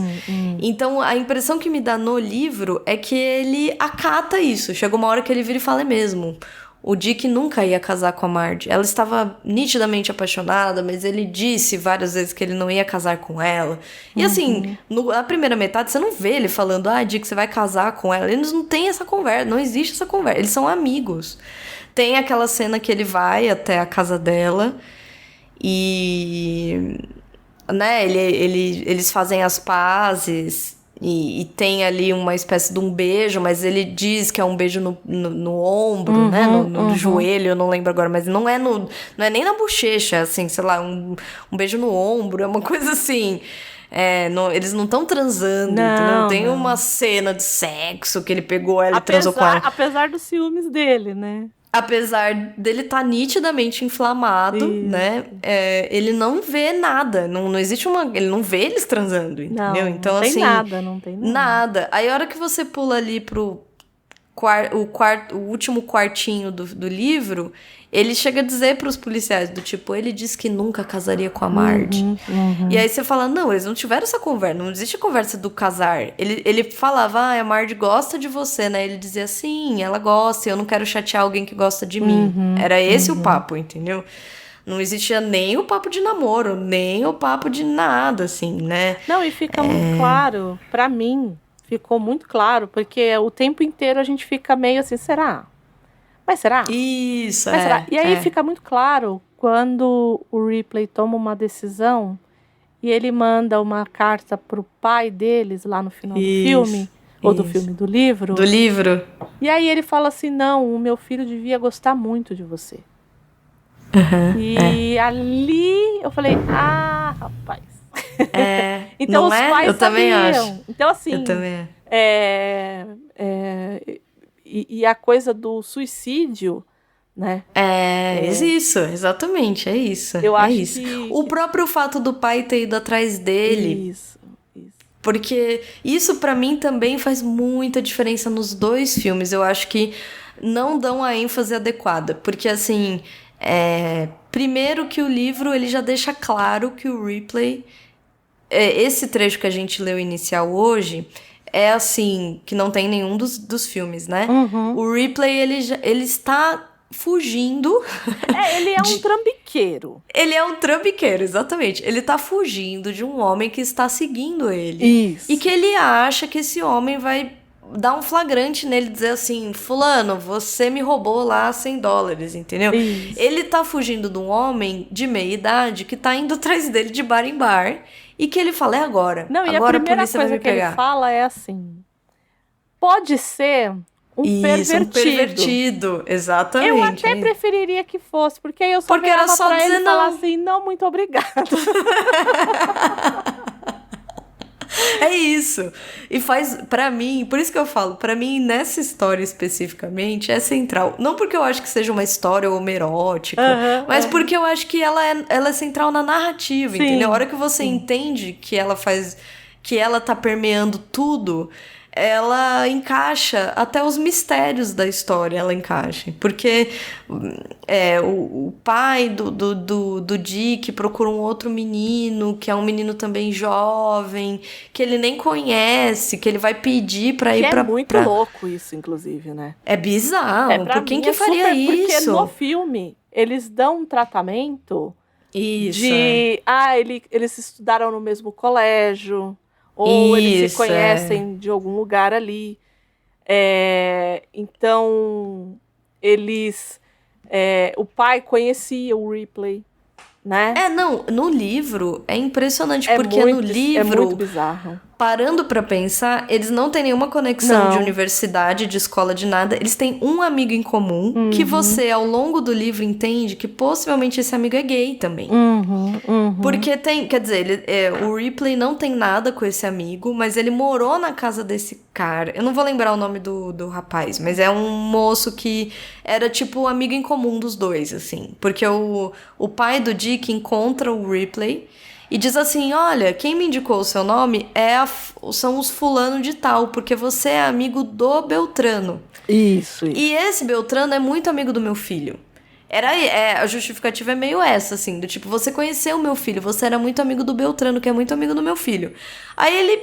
Então, a impressão que me dá no livro é que ele acata isso. Chega uma hora que ele vira e fala, é mesmo. O Dick nunca ia casar com a Marge. Ela estava nitidamente apaixonada, mas ele disse várias vezes que ele não ia casar com ela. E assim, na primeira metade, você não vê ele falando, Dick, você vai casar com ela. Eles não têm essa conversa, não existe essa conversa. Eles são amigos. Tem aquela cena que ele vai até a casa dela e... né, eles fazem as pazes e tem ali uma espécie de um beijo, mas ele diz que é um beijo no ombro, né, no joelho, eu não lembro agora, mas não é nem na bochecha, assim, sei lá, um beijo no ombro, é uma coisa assim. Eles não estão transando, não tem uma cena de sexo que ele pegou ela e transou com ela. Apesar dos ciúmes dele, né? apesar dele estar nitidamente inflamado, né? Ele não vê nnada. Não existe ele não vê eles transando, entendeu? Não, então, não tem assim. nada, não tem nada. Nada. Aí a hora que você pula ali pro o último quartinho do livro, ele chega a dizer pros policiais, do tipo, ele disse que nunca casaria com a Marge. E aí você fala, não, eles não tiveram essa conversa, não existe a conversa do casar. Ele falava, a Marge gosta de você, né? Ele dizia, sim, ela gosta, eu não quero chatear alguém que gosta de mim. Era esse o papo, entendeu? Não existia nem o papo de namoro, nem o papo de nada, assim, né? Não, e fica muito claro, pra mim, ficou muito claro, porque o tempo inteiro a gente fica meio assim, será? Mas será? Isso, Mas será? E aí fica muito claro quando o Ripley toma uma decisão e ele manda uma carta pro pai deles lá no final do filme, ou do filme, do livro. Do livro. E aí ele fala assim, não, o meu filho devia gostar muito de você. E ali eu falei, rapaz. Então não os pais eu sabiam. também acho. Então assim, eu também. E a coisa do suicídio, né? Isso, exatamente, é isso. Eu acho isso. Que... O próprio fato do pai ter ido atrás dele. Isso. Porque isso pra mim também faz muita diferença nos dois filmes. Eu acho que não dão a ênfase adequada. Porque assim, primeiro que o livro ele já deixa claro que o Ripley, esse trecho que a gente leu inicial hoje, é assim, que não tem nenhum dos filmes, né? O Ripley, ele está fugindo. Ele é um trambiqueiro. Ele é um trambiqueiro, exatamente. Ele tá fugindo de um homem que está seguindo ele. Isso. E que ele acha que esse homem vai dar um flagrante nele, dizer assim, fulano, você me roubou lá $100, entendeu? Isso. Ele tá fugindo de um homem de meia idade que tá indo atrás dele de bar em bar e que ele fala, agora. Não, e agora a primeira polícia vai coisa me que pegar. ele fala é assim, pode ser um pervertido, exatamente. Eu até preferiria que fosse, porque aí eu só era só pra dizer ele falar assim, não, muito obrigada. É isso. E faz, pra mim, por isso que eu falo, pra mim, nessa história especificamente, é central. Não porque eu acho que seja uma história homerótica, mas porque eu acho que ela é central na narrativa, entendeu? A hora que você entende que ela tá permeando tudo, ela encaixa até os mistérios da história, ela encaixa. Porque o pai do Dick procura um outro menino, que é um menino também jovem, que ele nem conhece, que ele vai pedir pra ir pra... É muito louco isso, inclusive, né? É bizarro. Por quem que faria isso? Porque no filme, eles dão um tratamento de... eles estudaram no mesmo colégio... Ou eles se conhecem de algum lugar ali. Então, eles... o pai conhecia o Ripley, né? Não, no livro é impressionante, porque no livro... É muito bizarro. Parando pra pensar, eles não têm nenhuma conexão de universidade, de escola, de nada. Eles têm um amigo em comum, que você, ao longo do livro, entende que possivelmente esse amigo é gay também. Porque quer dizer, o Ripley não tem nada com esse amigo, mas ele morou na casa desse cara. Eu não vou lembrar o nome do rapaz, mas é um moço que era tipo amigo em comum dos dois, assim. Porque o pai do Dick encontra o Ripley e diz assim, olha, quem me indicou o seu nome são os fulano de tal, porque você é amigo do Beltrano. Isso. E esse Beltrano é muito amigo do meu filho. A justificativa é meio essa, assim, do tipo, você conheceu o meu filho, você era muito amigo do Beltrano, que é muito amigo do meu filho. Aí ele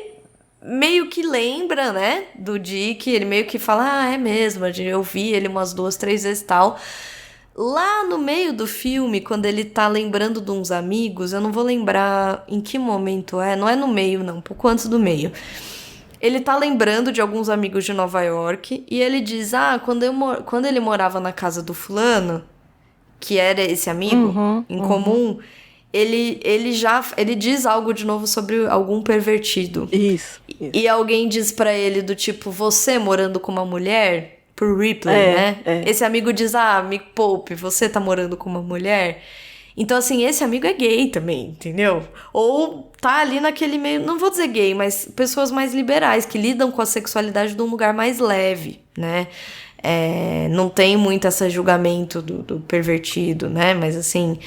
meio que lembra, né, do Dick, ele meio que fala, é mesmo, eu vi ele umas 2, 3 vezes e tal... Lá no meio do filme, quando ele tá lembrando de uns amigos, eu não vou lembrar em que momento não é no meio não, um pouco antes do meio. Ele tá lembrando de alguns amigos de Nova York e ele diz, quando ele morava na casa do fulano, que era esse amigo em comum, ele diz algo de novo sobre algum pervertido. Isso. E alguém diz pra ele do tipo, você morando com uma mulher... Pro Ripley, né? Esse amigo diz, me poupe, você tá morando com uma mulher? Então, assim, esse amigo é gay também, entendeu? Ou tá ali naquele meio, não vou dizer gay, mas pessoas mais liberais, que lidam com a sexualidade de um lugar mais leve, né? Não tem muito esse julgamento do pervertido, né? Mas, assim,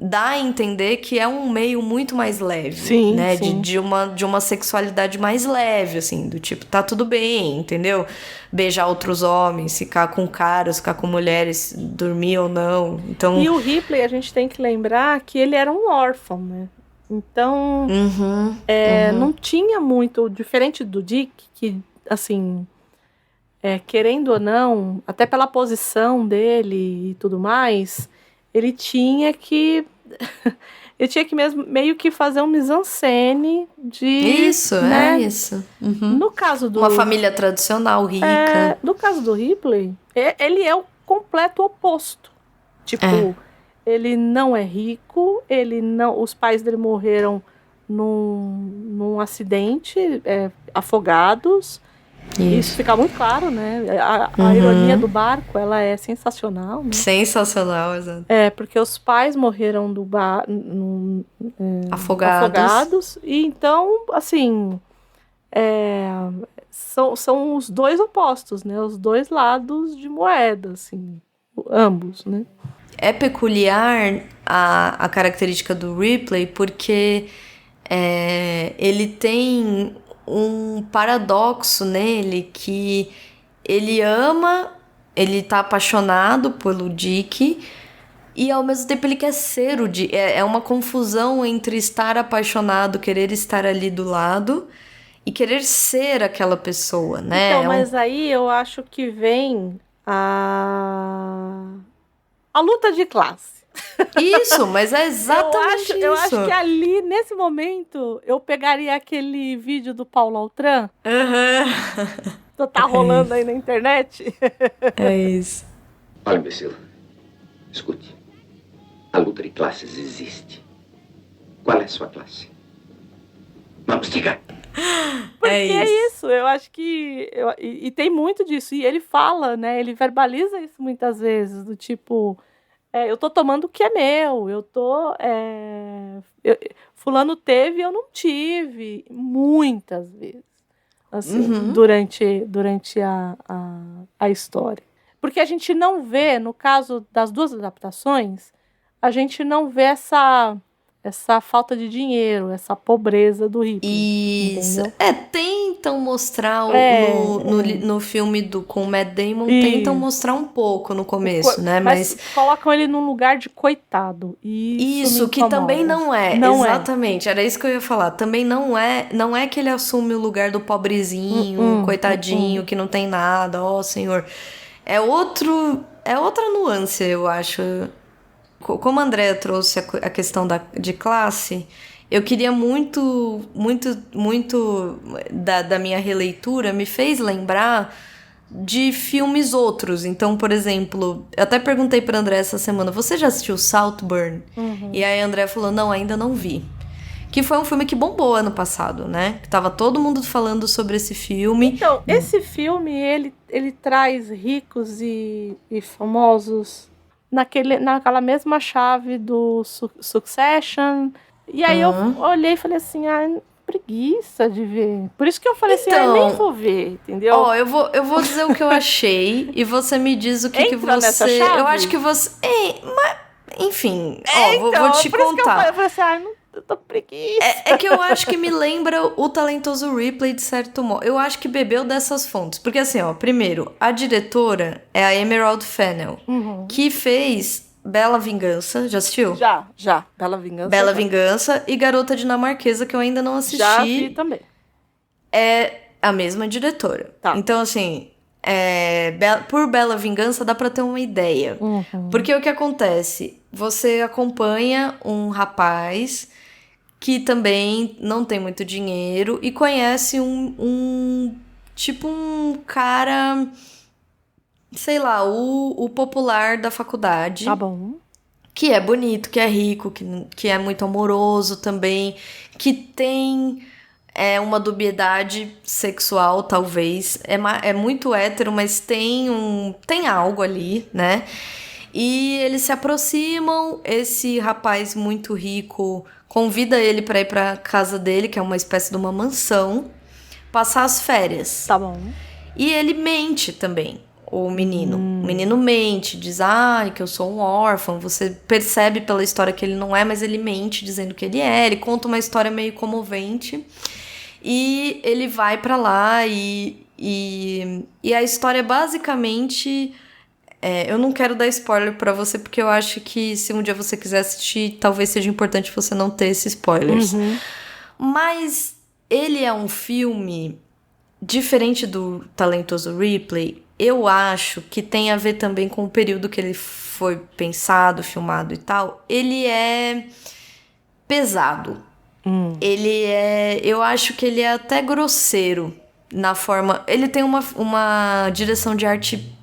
dá a entender que é um meio muito mais leve, Sim, né? sim. De uma sexualidade mais leve, assim, do tipo, tá tudo bem, entendeu? Beijar outros homens, ficar com caras, ficar com mulheres, dormir ou não. Então, E o Ripley, a gente tem que lembrar que ele era um órfão, né? Então, não tinha muito, diferente do Dick, que, assim, querendo ou não, até pela posição dele e tudo mais, ele tinha que ele tinha que mesmo meio que fazer um mise-en-scène de, isso, né? isso. No caso do Uma família tradicional, rica. no caso do Ripley, ele é o completo oposto. Tipo, ele não é rico, ele não, os pais dele morreram num acidente, afogados. Isso fica muito claro, né? A ironia do barco, ela é sensacional, né? Sensacional, exato. Porque os pais morreram afogados. E então, assim, são os dois opostos, né? Os dois lados de moeda, assim, ambos, né? É peculiar a característica do Ripley porque ele tem um paradoxo nele que ele ama, ele tá apaixonado pelo Dick e ao mesmo tempo ele quer ser o Dick. É uma confusão entre estar apaixonado, querer estar ali do lado e querer ser aquela pessoa, né? Então, mas aí eu acho que vem a luta de classe. Isso, mas é exatamente isso. Eu acho que ali, nesse momento, eu pegaria aquele vídeo do Paulo Altran. Tá rolando aí na internet. É isso. Olha, imbecil. Escute. A luta de classes existe. Qual é a sua classe? Vamos, diga. Porque é isso. Eu acho que... E tem muito disso. E ele fala, né? Ele verbaliza isso muitas vezes. Do tipo... eu tô tomando o que é meu. Eu tô... fulano teve e eu não tive. Muitas vezes. Assim, durante a história. Porque a gente não vê, no caso das duas adaptações, a gente não vê essa falta de dinheiro, essa pobreza do Ripley. Isso. Entendeu? Tentam mostrar no filme com o Matt Damon, tentam mostrar um pouco no começo, né? Mas colocam ele num lugar de coitado. Isso que também não é. Não exatamente, era isso que eu ia falar. Também não é que ele assume o lugar do pobrezinho, coitadinho, que não tem nada, ó Senhor. É outra nuance, eu acho. Como a Andrea trouxe a questão de classe, eu queria muito da minha releitura, me fez lembrar de filmes outros. Então, por exemplo, eu até perguntei pra Andrea essa semana, você já assistiu Saltburn? E aí a Andrea falou, não, ainda não vi. Que foi um filme que bombou ano passado, né? Que tava todo mundo falando sobre esse filme. Então, esse filme, ele traz ricos e famosos naquela mesma chave do Succession. E aí eu olhei e falei assim, preguiça de ver. Por isso que eu falei assim, nem vou ver, entendeu? Eu vou dizer o que eu achei e você me diz o que você... Nessa chave? Eu acho que você... mas, enfim, vou te por isso que contar. eu falei assim, eu tô preguiça. É que eu acho que me lembra o talentoso Ripley, de certo modo. Eu acho que bebeu dessas fontes. Porque assim, primeiro, a diretora é a Emerald Fennell, que fez Bela Vingança. Já assistiu? Já. Bela Vingança. Bela Vingança e Garota Dinamarquesa, que eu ainda não assisti. Já vi também. É a mesma diretora. Tá. Então, assim, por Bela Vingança dá pra ter uma ideia. Porque o que acontece? Você acompanha um rapaz que também não tem muito dinheiro e conhece um cara, sei lá, o popular da faculdade. Tá bom. Que é bonito, que é rico, que é muito amoroso também, que tem uma dubiedade sexual, talvez. É muito hétero, mas tem algo ali, né? E eles se aproximam, esse rapaz muito rico convida ele para ir para casa dele, que é uma espécie de uma mansão, passar as férias. Tá bom. E ele mente também, o menino. O menino mente, diz, que eu sou um órfão. Você percebe pela história que ele não é, mas ele mente dizendo que ele é. Ele conta uma história meio comovente. E ele vai pra lá e a história basicamente... eu não quero dar spoiler pra você, porque eu acho que se um dia você quiser assistir, talvez seja importante você não ter esses spoilers. Mas ele é um filme... Diferente do Talentoso Ripley, eu acho que tem a ver também com o período que ele foi pensado, filmado e tal. Ele é pesado. Eu acho que ele é até grosseiro na forma... Ele tem uma direção de arte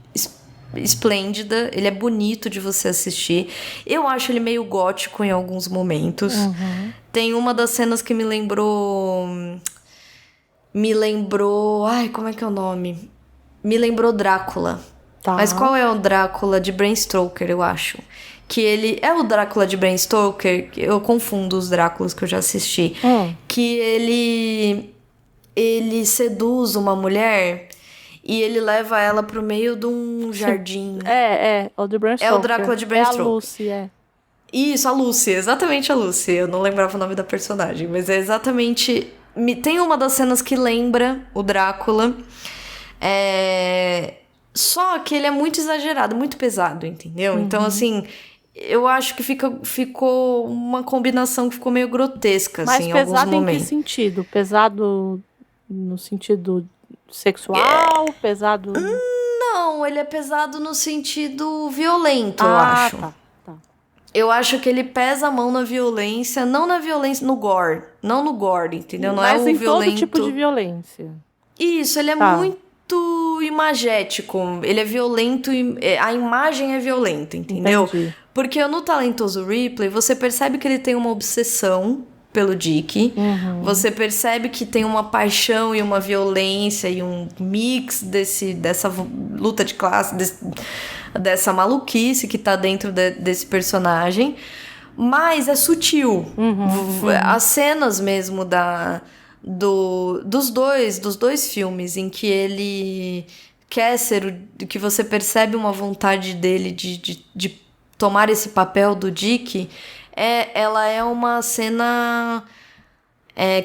esplêndida, ele é bonito de você assistir. Eu acho ele meio gótico em alguns momentos. Tem uma das cenas que me lembrou... Ai, como é que é o nome? Me lembrou Drácula. Tá. Mas qual é o Drácula de Bram Stoker, eu acho? Que ele... É o Drácula de Bram Stoker? Eu confundo os Dráculas que eu já assisti. Que ele seduz uma mulher e ele leva ela pro meio de um jardim. O de Bram Stoker. É o Drácula de Bram Stoker. É a Lucy, Isso, a Lucy, exatamente a Lucy. Eu não lembrava o nome da personagem, mas é exatamente... Tem uma das cenas que lembra o Drácula. Só que ele é muito exagerado, muito pesado, entendeu? Então, assim, eu acho que ficou uma combinação que ficou meio grotesca, mas assim, em alguns momentos. Mas pesado em que sentido? Pesado no sentido sexual? Pesado... Não, ele é pesado no sentido violento, eu acho. Tá. Eu acho que ele pesa a mão na violência, não na violência, no gore. Não no gore, entendeu? Não mas é o em violento... todo tipo de violência. Isso, ele é muito imagético. Ele é violento, a imagem é violenta, entendeu? Entendi. Porque no Talentoso Ripley, você percebe que ele tem uma obsessão pelo Dick. Você percebe que tem uma paixão e uma violência e um mix dessa luta de classe, dessa maluquice que tá dentro desse personagem, mas é sutil. As cenas mesmo dos dois filmes em que ele quer ser que você percebe uma vontade dele de tomar esse papel do Dick, ela é uma cena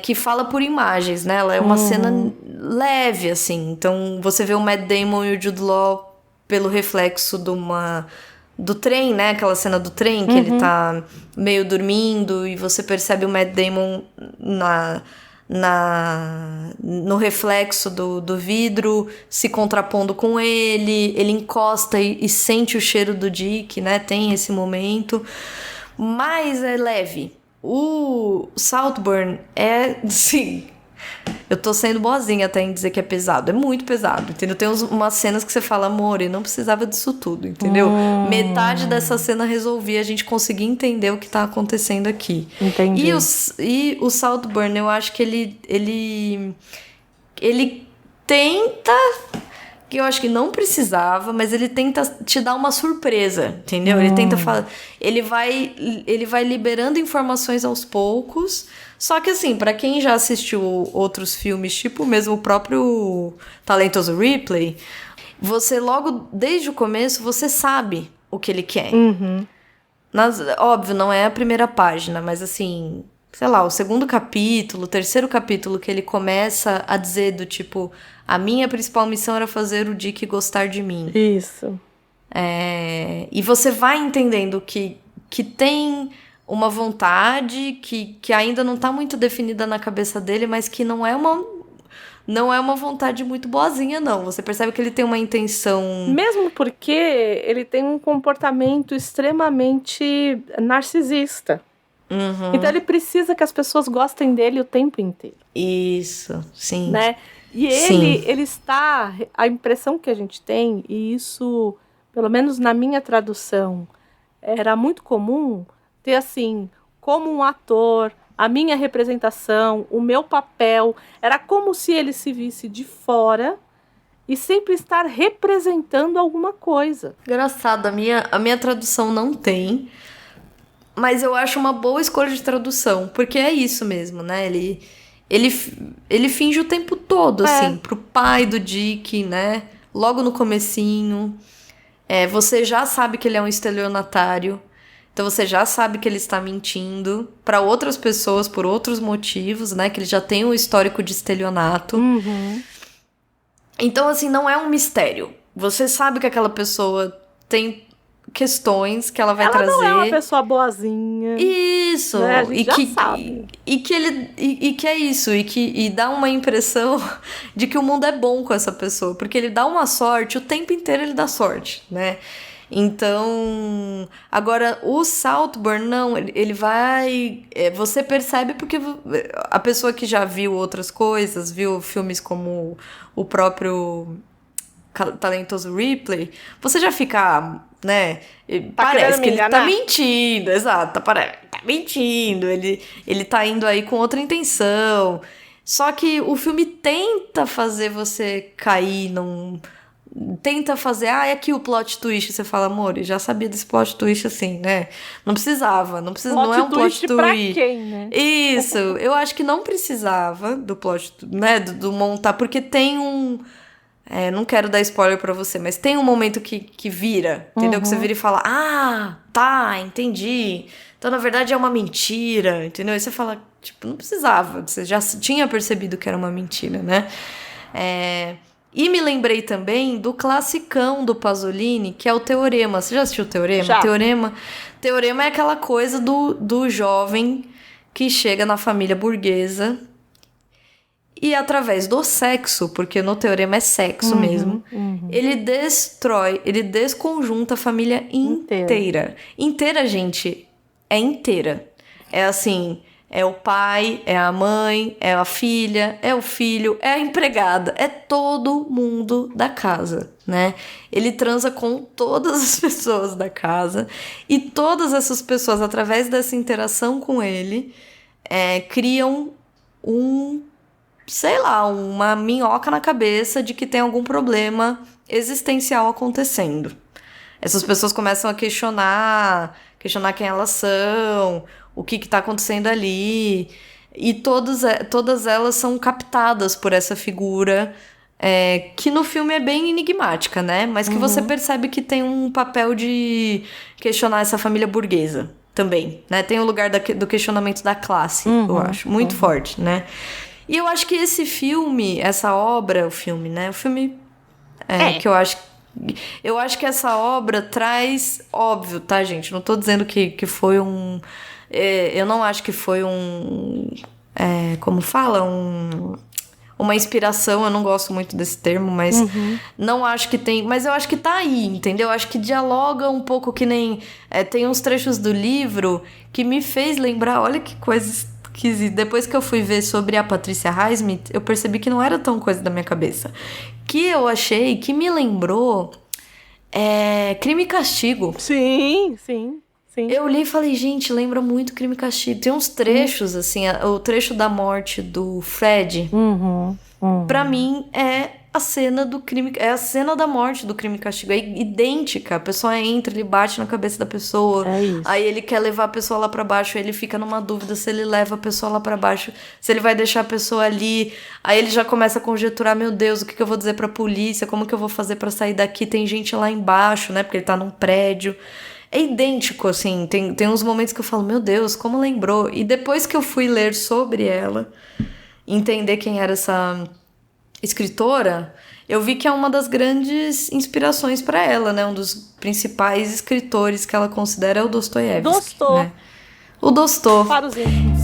que fala por imagens, né? Ela é uma cena leve, assim. Então você vê o Matt Damon e o Jude Law pelo reflexo do trem, né? Aquela cena do trem que ele tá meio dormindo e você percebe o Matt Damon no reflexo do vidro se contrapondo com ele encosta e sente o cheiro do Dick, né? Tem esse momento, mas é leve. O Saltburn sim, eu tô sendo boazinha até em dizer que é pesado. É muito pesado, entendeu? Tem umas cenas que você fala, amor, eu não precisava disso tudo, entendeu? Metade dessa cena resolvia a gente conseguir entender o que tá acontecendo aqui. Entendi. E o Saltburn, eu acho que ele tenta... que eu acho que não precisava, mas ele tenta te dar uma surpresa, entendeu? Ele tenta falar... Ele vai liberando informações aos poucos. Só que, assim, pra quem já assistiu outros filmes, tipo mesmo o próprio Talentoso Ripley, você logo, desde o começo, você sabe o que ele quer. Óbvio, não é a primeira página, mas assim... sei lá, o segundo capítulo, o terceiro capítulo, que ele começa a dizer do tipo... a minha principal missão era fazer o Dick gostar de mim. Isso. E você vai entendendo que tem uma vontade que ainda não tá muito definida na cabeça dele, mas que não é uma vontade muito boazinha, não. Você percebe que ele tem uma intenção... mesmo porque ele tem um comportamento extremamente narcisista. Então ele precisa que as pessoas gostem dele o tempo inteiro. Isso, sim. Né? E ele está... a impressão que a gente tem, e isso, pelo menos na minha tradução, era muito comum ter assim, como um ator, a minha representação, o meu papel, era como se ele se visse de fora e sempre estar representando alguma coisa. Engraçado, a minha tradução não tem, mas eu acho uma boa escolha de tradução, porque é isso mesmo, né? Ele finge o tempo todo, assim, pro pai do Dick, né? Logo no comecinho. Você já sabe que ele é um estelionatário, então você já sabe que ele está mentindo para outras pessoas por outros motivos, né? Que ele já tem um histórico de estelionato. Uhum. Então, assim, não é um mistério. Você sabe que aquela pessoa tem questões que ela vai trazer. Ela não é uma pessoa boazinha. Isso. Né? A gente já sabe. E que é isso. E dá uma impressão de que o mundo é bom com essa pessoa. Porque ele dá uma sorte, o tempo inteiro ele dá sorte, né? Então, agora o Saltburn, não, ele vai... Você percebe porque a pessoa que já viu outras coisas, viu filmes como o próprio talentoso Ripley, você já fica, né, parece que ele tá mentindo, exato, tá mentindo, ele tá indo aí com outra intenção, só que o filme tenta fazer você cair tenta fazer, é aqui o plot twist. Você fala, amor, eu já sabia desse plot twist assim, né? Não precisava, não é um plot twist. Pra quem, né? Isso, eu acho que não precisava do plot, né? Do montar, porque tem um... não quero dar spoiler pra você, mas tem um momento que vira, entendeu? Que você vira e fala, tá, entendi. Então, na verdade, é uma mentira, entendeu? Aí você fala, tipo, não precisava, você já tinha percebido que era uma mentira, né? E me lembrei também do classicão do Pasolini, que é o Teorema. Você já assistiu o Teorema? Já. Teorema é aquela coisa do jovem que chega na família burguesa e através do sexo, porque no Teorema é sexo mesmo, ele desconjunta a família inteira. Inteira, gente, é inteira. É assim... É o pai, é a mãe, é a filha, é o filho, é a empregada. É todo mundo da casa, né? Ele transa com todas as pessoas da casa. E todas essas pessoas, através dessa interação com ele, criam uma minhoca na cabeça de que tem algum problema existencial acontecendo. Essas pessoas começam a questionar quem elas são... O que está acontecendo ali. E todas elas são captadas por essa figura, que no filme é bem enigmática, né? Mas que você percebe que tem um papel de questionar essa família burguesa também, né? Tem o lugar do questionamento da classe, eu acho. Muito forte, né? E eu acho que esse filme, essa obra, o filme, que eu acho... Eu acho que essa obra traz... Óbvio, tá, gente? Não tô dizendo que foi um... eu não acho que foi como fala? Uma inspiração, eu não gosto muito desse termo, mas não acho que tem... Mas eu acho que tá aí, entendeu? Eu acho que dialoga um pouco que nem... tem uns trechos do livro que me fez lembrar... Olha que coisa esquisita. Depois que eu fui ver sobre a Patricia Highsmith, eu percebi que não era tão coisa da minha cabeça. Que eu achei que me lembrou... Crime e Castigo. Sim. Eu li e falei, gente, lembra muito Crime e Castigo. Tem uns trechos, assim, o trecho da morte do Fred, pra mim, é a cena do crime, é a cena da morte do Crime e Castigo. É idêntica. A pessoa entra, ele bate na cabeça da pessoa. É isso. Aí ele quer levar a pessoa lá pra baixo, ele fica numa dúvida se ele leva a pessoa lá pra baixo, se ele vai deixar a pessoa ali. Aí ele já começa a conjecturar, meu Deus, o que eu vou dizer pra polícia? Como que eu vou fazer pra sair daqui? Tem gente lá embaixo, né? Porque ele tá num prédio. É idêntico, assim, tem uns momentos que eu falo, meu Deus, como lembrou? E depois que eu fui ler sobre ela, entender quem era essa escritora, eu vi que é uma das grandes inspirações para ela, né? Um dos principais escritores que ela considera é o Dostoiévski. Né? O Dostô. Para os íntimos.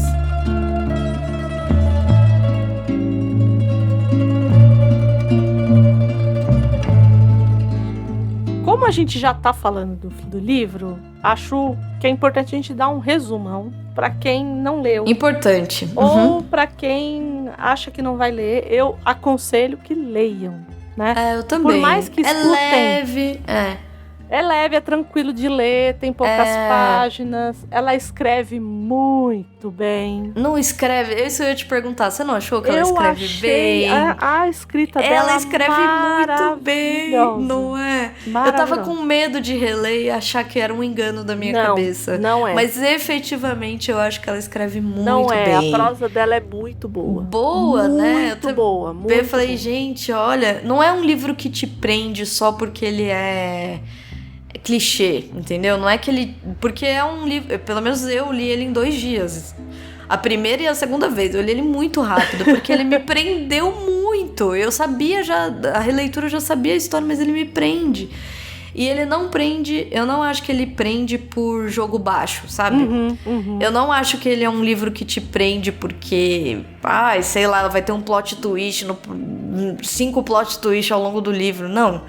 Como a gente já tá falando do livro, acho que é importante a gente dar um resumão para quem não leu. Importante. Ou para quem acha que não vai ler, eu aconselho que leiam, né? Eu também. Por mais que escutem. É leve, É leve, é tranquilo de ler, tem poucas páginas. Ela escreve muito bem. Não escreve... Isso eu ia te perguntar. Você não achou que ela escreve bem? A escrita dela ela escreve muito bem, não é? Eu tava com medo de reler e achar que era um engano da minha cabeça. Não é. Mas efetivamente eu acho que ela escreve muito não é, bem. A prosa dela é muito boa. Boa, muito né? Muito boa. Eu falei, gente, olha, não é um livro que te prende só porque ele é clichê, entendeu? Não é que ele... Porque é um livro... Pelo menos eu li ele em 2 dias. A primeira e a segunda vez. Eu li ele muito rápido, porque ele me prendeu muito. Eu sabia já... A releitura eu já sabia a história, mas ele me prende. E ele não prende... Eu não acho que ele prende por jogo baixo, sabe? Eu não acho que ele é um livro que te prende porque... sei lá, vai ter um plot twist... 5 plot twists ao longo do livro. Não.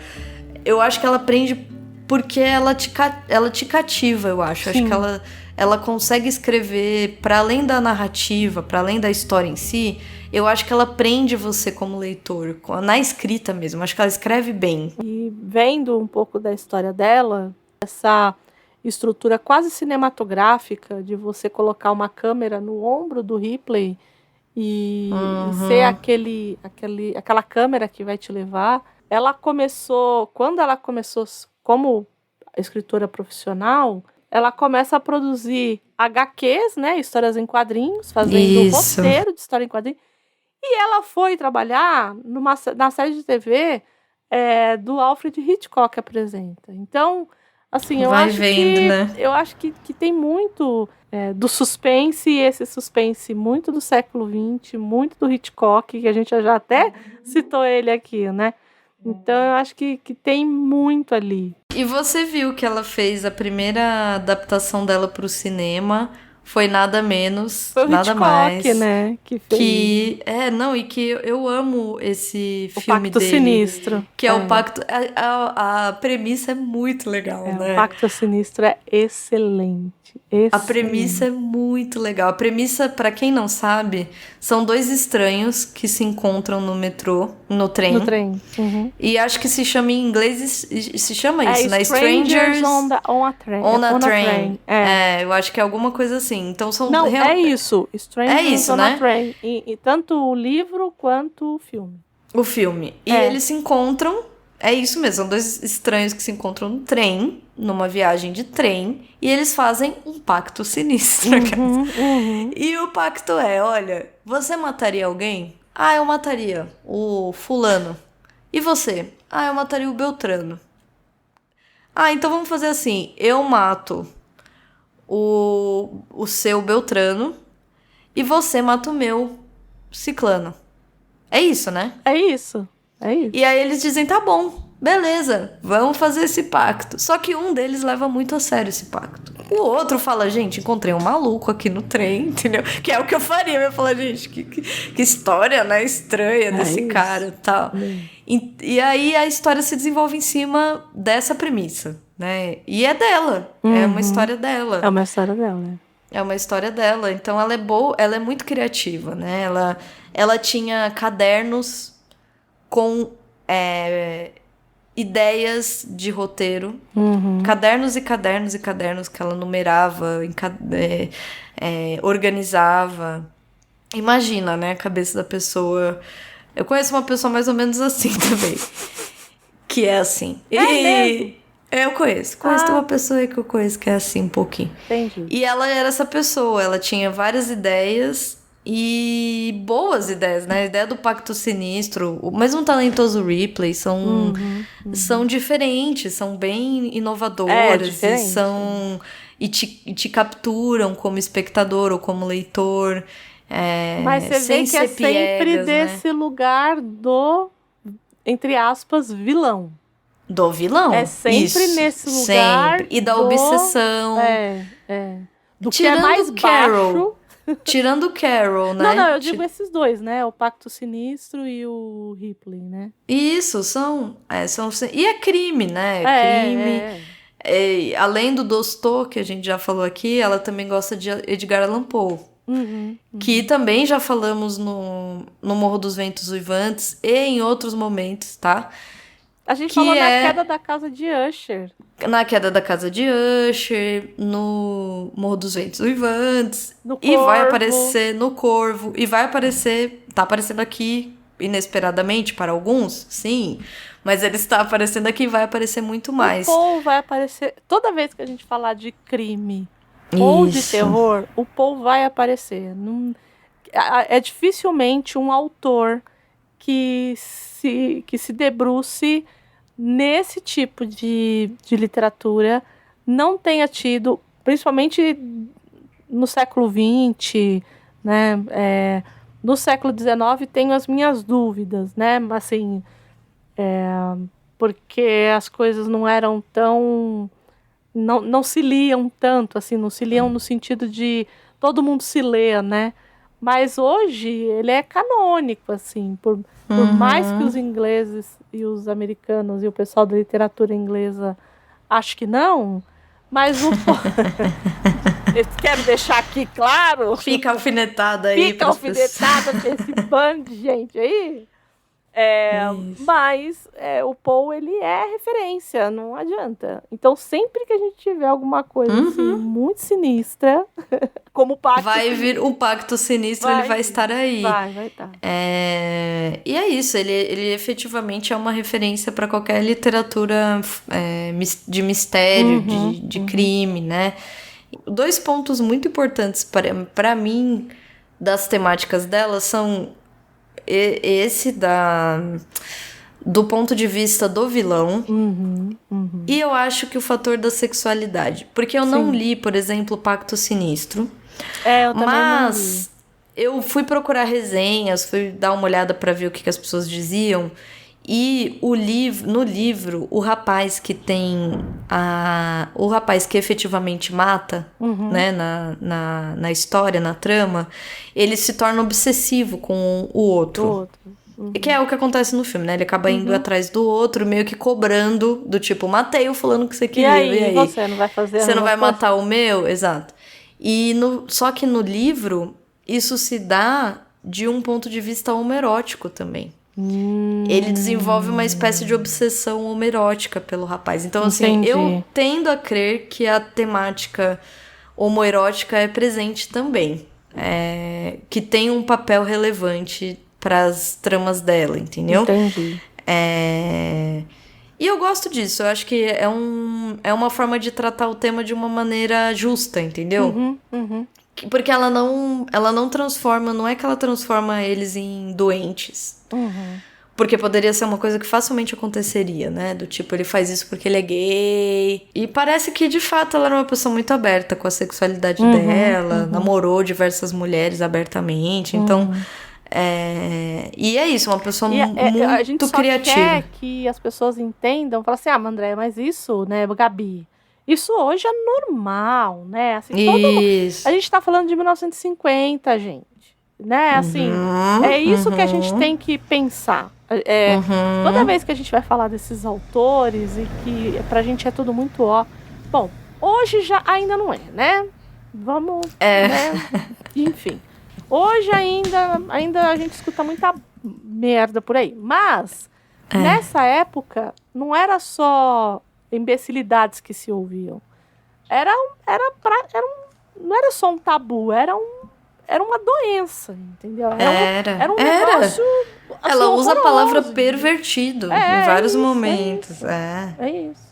Eu acho que ela prende... Porque ela te cativa, eu acho. Sim. Acho que ela consegue escrever, para além da narrativa, para além da história em si, eu acho que ela prende você como leitor, na escrita mesmo. Acho que ela escreve bem. E vendo um pouco da história dela, essa estrutura quase cinematográfica de você colocar uma câmera no ombro do Ripley e ser aquela câmera que vai te levar. Quando ela começou como escritora profissional, ela começa a produzir HQs, né, histórias em quadrinhos, fazendo roteiro de história em quadrinhos. E ela foi trabalhar na série de TV do Alfred Hitchcock apresenta. Então, assim, eu acho que tem muito do suspense, e esse suspense muito do século XX, muito do Hitchcock, que a gente já até citou ele aqui, né? Então, eu acho que tem muito ali. E você viu que ela fez a primeira adaptação dela para o cinema. Foi nada menos, foi o nada Hitchcock, mais. Né? Que fez. E que eu amo esse filme Pacto dele. Sinistro. Que é o Pacto... A premissa é muito legal, né? O Pacto Sinistro é excelente. A premissa é muito legal. A premissa, pra quem não sabe, são 2 estranhos que se encontram no metrô, no trem. No trem. E acho que se chama em inglês, se chama isso, né? Strangers on a Train. Eu acho que é alguma coisa assim. Então são... Não, é isso. Strangers on né? a Train. E tanto o livro quanto o filme. O filme. E eles se encontram... É isso mesmo, são 2 estranhos que se encontram no trem, numa viagem de trem, e eles fazem um pacto sinistro. E o pacto é, olha, você mataria alguém? Eu mataria o fulano. E você? Eu mataria o Beltrano. Então vamos fazer assim, eu mato o seu Beltrano e você mata o meu Ciclano. É isso, né? É isso. E aí eles dizem, tá bom, beleza, vamos fazer esse pacto. Só que um deles leva muito a sério esse pacto. O outro fala, gente, encontrei um maluco aqui no trem, entendeu? Que é o que eu faria. Eu ia falar, gente, que história, né, estranha desse cara e tal. E aí a história se desenvolve em cima dessa premissa, né? E é dela, é uma história dela. É uma história dela, né? É uma história dela. Então ela é boa, ela é muito criativa, né? Ela tinha cadernos com ideias de roteiro, cadernos e cadernos e cadernos que ela numerava, organizava. Imagina, né, a cabeça da pessoa. Eu conheço uma pessoa mais ou menos assim também, que é assim. Eu conheço uma pessoa aí que eu conheço que é assim um pouquinho. Entendi. E ela era essa pessoa, ela tinha várias ideias. E boas ideias, né? A ideia do Pacto Sinistro, o mesmo talentoso Ripley, são diferentes, são bem inovadoras e te capturam como espectador ou como leitor. Mas você vê que é sempre desse lugar do, entre aspas, vilão. Do vilão. É sempre nesse lugar. Sempre. E da obsessão. Do que é mais baixo. Tirando o Carol, né? Não, eu digo esses 2, né? O Pacto Sinistro e o Ripley, né? Isso, são... E é crime, né? Crime. Além do Dostô, que a gente já falou aqui, ela também gosta de Edgar Allan Poe. Que também já falamos no Morro dos Ventos Uivantes e em outros momentos, tá? A gente Que falou na é- queda da casa de Usher. Na queda da casa de Usher, no Morro dos Ventos Uivantes, No e vai Corvo. aparecer no Corvo, e vai aparecer, tá aparecendo aqui inesperadamente para alguns, sim, mas ele está aparecendo aqui e vai aparecer muito mais. O Paul vai aparecer. Toda vez que a gente falar de crime ou de Isso. terror, o Paul vai aparecer. É dificilmente um autor que se debruce nesse tipo de literatura não tenha tido, principalmente no século XX, né? No século XIX tenho as minhas dúvidas, né? Assim, porque as coisas não eram tão... Não se liam tanto, assim, não se liam no sentido de todo mundo se lê, né? Mas hoje ele é canônico, assim, por mais que os ingleses e os americanos e o pessoal da literatura inglesa acho que não, mas eu quero deixar aqui claro, Fica alfinetada aí fica pras pessoas. alfinetada pra esse bando de gente aí. Isso. Mas o Paul, ele é referência, não adianta. Então, sempre que a gente tiver alguma coisa assim, muito sinistra, como o Pacto... Vai vir o Pacto Sinistro, ele vai estar aí. Vai estar. E é isso, ele efetivamente é uma referência para qualquer literatura de mistério, de crime, né? 2 pontos muito importantes para mim das temáticas dela são esse do ponto de vista do vilão. E eu acho que o fator da sexualidade. Porque eu não li, por exemplo, Pacto Sinistro. Eu também mas eu fui procurar resenhas, fui dar uma olhada para ver o que as pessoas diziam. E no livro, o rapaz que o rapaz que efetivamente mata, né, na história, na trama, ele se torna obsessivo com o outro. Que é o que acontece no filme, né? Ele acaba indo atrás do outro, meio que cobrando, do tipo, matei o fulano que você queria. E aí? Você não vai fazer Você não vai coisa? matar o meu? Exato. Só que no livro, isso se dá de um ponto de vista homoerótico também. Ele desenvolve uma espécie de obsessão homoerótica pelo rapaz. Então, assim, Entendi. eu tendo a crer que a temática homoerótica é presente também. Que tem um papel relevante para as tramas dela, entendeu? Entendi. E eu gosto disso. Eu acho que é uma forma de tratar o tema de uma maneira justa, entendeu? Porque ela não transforma... Não é que ela transforma eles em doentes. Porque poderia ser uma coisa que facilmente aconteceria, né? Do tipo, ele faz isso porque ele é gay. E parece que, de fato, ela era uma pessoa muito aberta com a sexualidade dela. Namorou diversas mulheres abertamente. Então... E é isso, uma pessoa muito a gente só criativa. quer que as pessoas entendam, falam assim, André, mas isso, né, Gabi, isso hoje é normal, né? Assim, Isso. A gente tá falando de 1950, gente, né? Assim, é isso que a gente tem que pensar. Toda vez que a gente vai falar desses autores e que pra gente é tudo muito bom, hoje já ainda não é, né? Vamos, né? Enfim. Hoje ainda a gente escuta muita merda por aí. Mas, nessa época, não era só imbecilidades que se ouviam. Não era só um tabu, era uma doença, entendeu? Era um negócio assim, ela usa a palavra horroroso. pervertido em vários momentos. É isso.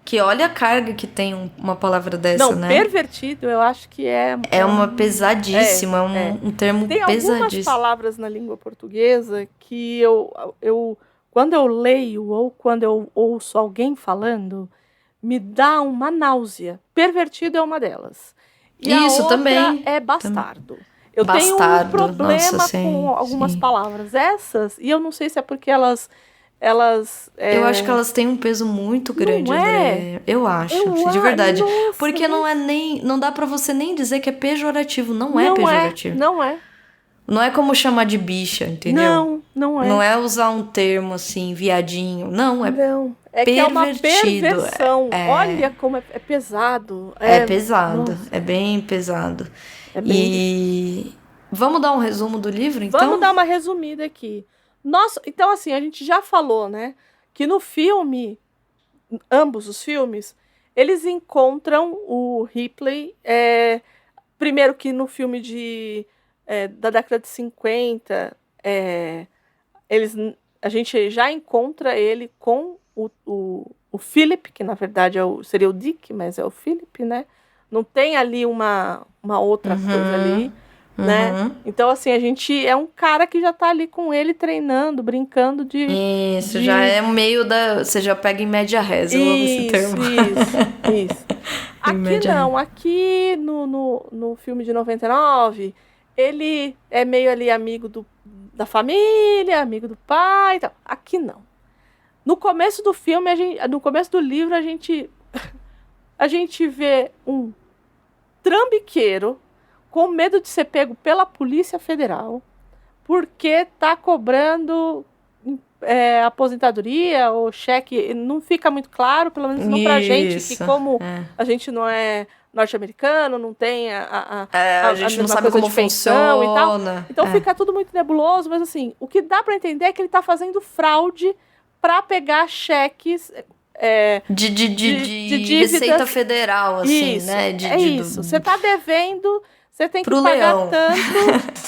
Que olha a carga que tem uma palavra dessa, Não, né? pervertido, eu acho que é uma pesadíssima, um termo tem pesadíssimo. algumas palavras na língua portuguesa que eu quando eu leio ou quando eu ouço alguém falando, me dá uma náusea. Pervertido é uma delas. E Isso, a outra também. é bastardo. Eu tenho um Bastardo, problema nossa, sim, com algumas sim. palavras. Essas, e eu não sei se é porque elas eu acho que elas têm um peso muito grande, Não é? André. Eu acho, Eu de verdade. nossa, Porque não dá pra você nem dizer que é pejorativo. Não é pejorativo. Não é. Não é como chamar de bicha, entendeu? Não é. Não é usar um termo assim, viadinho. Não, Não. É que é uma pervertido. perversão. Olha como é pesado. É pesado. Nossa. É bem pesado. É bem E vamos dar um resumo do livro, então? Vamos dar uma resumida aqui. Nossa, então assim, a gente já falou, né? que no filme, ambos os filmes, eles encontram o Ripley, primeiro que no filme da década de 50, a gente já encontra ele com o Philip, que na verdade seria o Dick, mas é o Philip, né? Não tem ali uma outra coisa ali, né? Então, assim, a gente é um cara que já tá ali com ele treinando, brincando de... Isso, já é meio da... Você já pega em média res, eu amo esse termo. Isso. Aqui não, aqui no filme de 99, ele é meio ali amigo da família, amigo do pai e tal. Aqui não. No começo do filme, no começo do livro, a gente vê um trambiqueiro com medo de ser pego pela Polícia Federal porque tá cobrando aposentadoria ou cheque. Não fica muito claro, pelo menos não pra gente, que como a gente não é norte-americano, não tem a gente não sabe como funciona e tal. Então fica tudo muito nebuloso, mas assim, o que dá pra entender é que ele tá fazendo fraude pra pegar cheques de Receita Federal, assim, isso, né? Isso. Você tá devendo, você tem que pagar tanto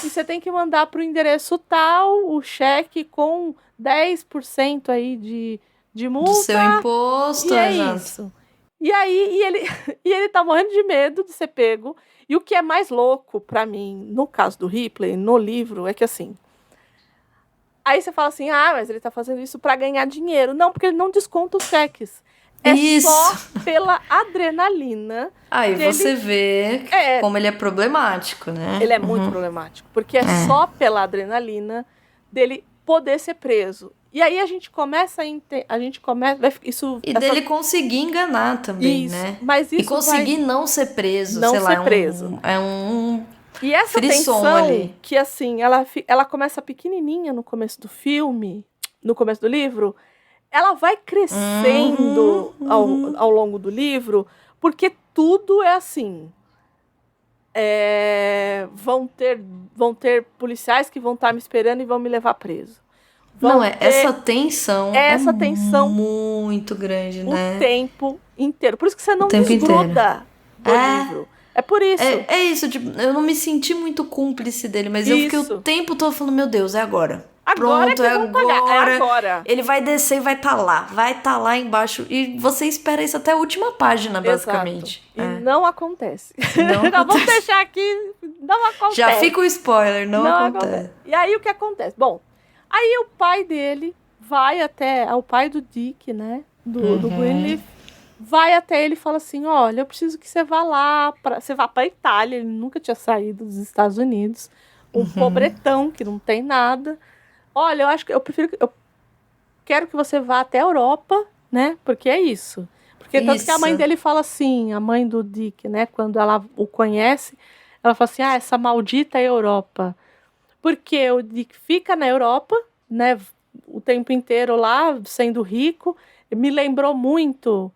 e você tem que mandar pro endereço tal o cheque com 10% aí de multa. Do seu imposto, isso. E aí, ele tá morrendo de medo de ser pego. E o que é mais louco pra mim, no caso do Ripley, no livro, é que assim... Aí você fala assim, mas ele tá fazendo isso pra ganhar dinheiro. Não, porque ele não desconta os cheques. É só pela adrenalina. Aí você vê como ele é problemático, né? Ele é muito problemático. Porque é só pela adrenalina dele poder ser preso. E aí a gente começa dele conseguir enganar também, né? Mas isso e conseguir não ser preso, não ser preso. E essa tensão ali, que assim, ela começa pequenininha no começo do filme, no começo do livro, ela vai crescendo ao longo do livro, porque tudo é assim. Vão ter policiais que vão estar me esperando e vão me levar preso. Essa tensão é muito grande, né? O tempo inteiro. Por isso que você não desgruda do livro. É por isso. É isso, tipo, eu não me senti muito cúmplice dele, mas eu fiquei o tempo todo falando, meu Deus, é agora. Pronto, é agora. Ele vai descer e vai estar lá embaixo. E você espera isso até a última página, basicamente. Exato. E não acontece. Não vamos deixar aqui, não acontece. Já fica o spoiler, não acontece. E aí o que acontece? Bom, aí o pai dele vai até, o pai do Dick, né, do Greenleaf, vai até ele e fala assim, olha, eu preciso que você vá lá, você vá pra Itália, ele nunca tinha saído dos Estados Unidos, pobretão que não tem nada. Olha, eu acho que eu quero que você vá até a Europa, né, porque é isso. Porque tanto que a mãe dele fala assim, a mãe do Dick, né, quando ela o conhece, ela fala assim, essa maldita Europa. Porque o Dick fica na Europa, né, o tempo inteiro lá, sendo rico, me lembrou muito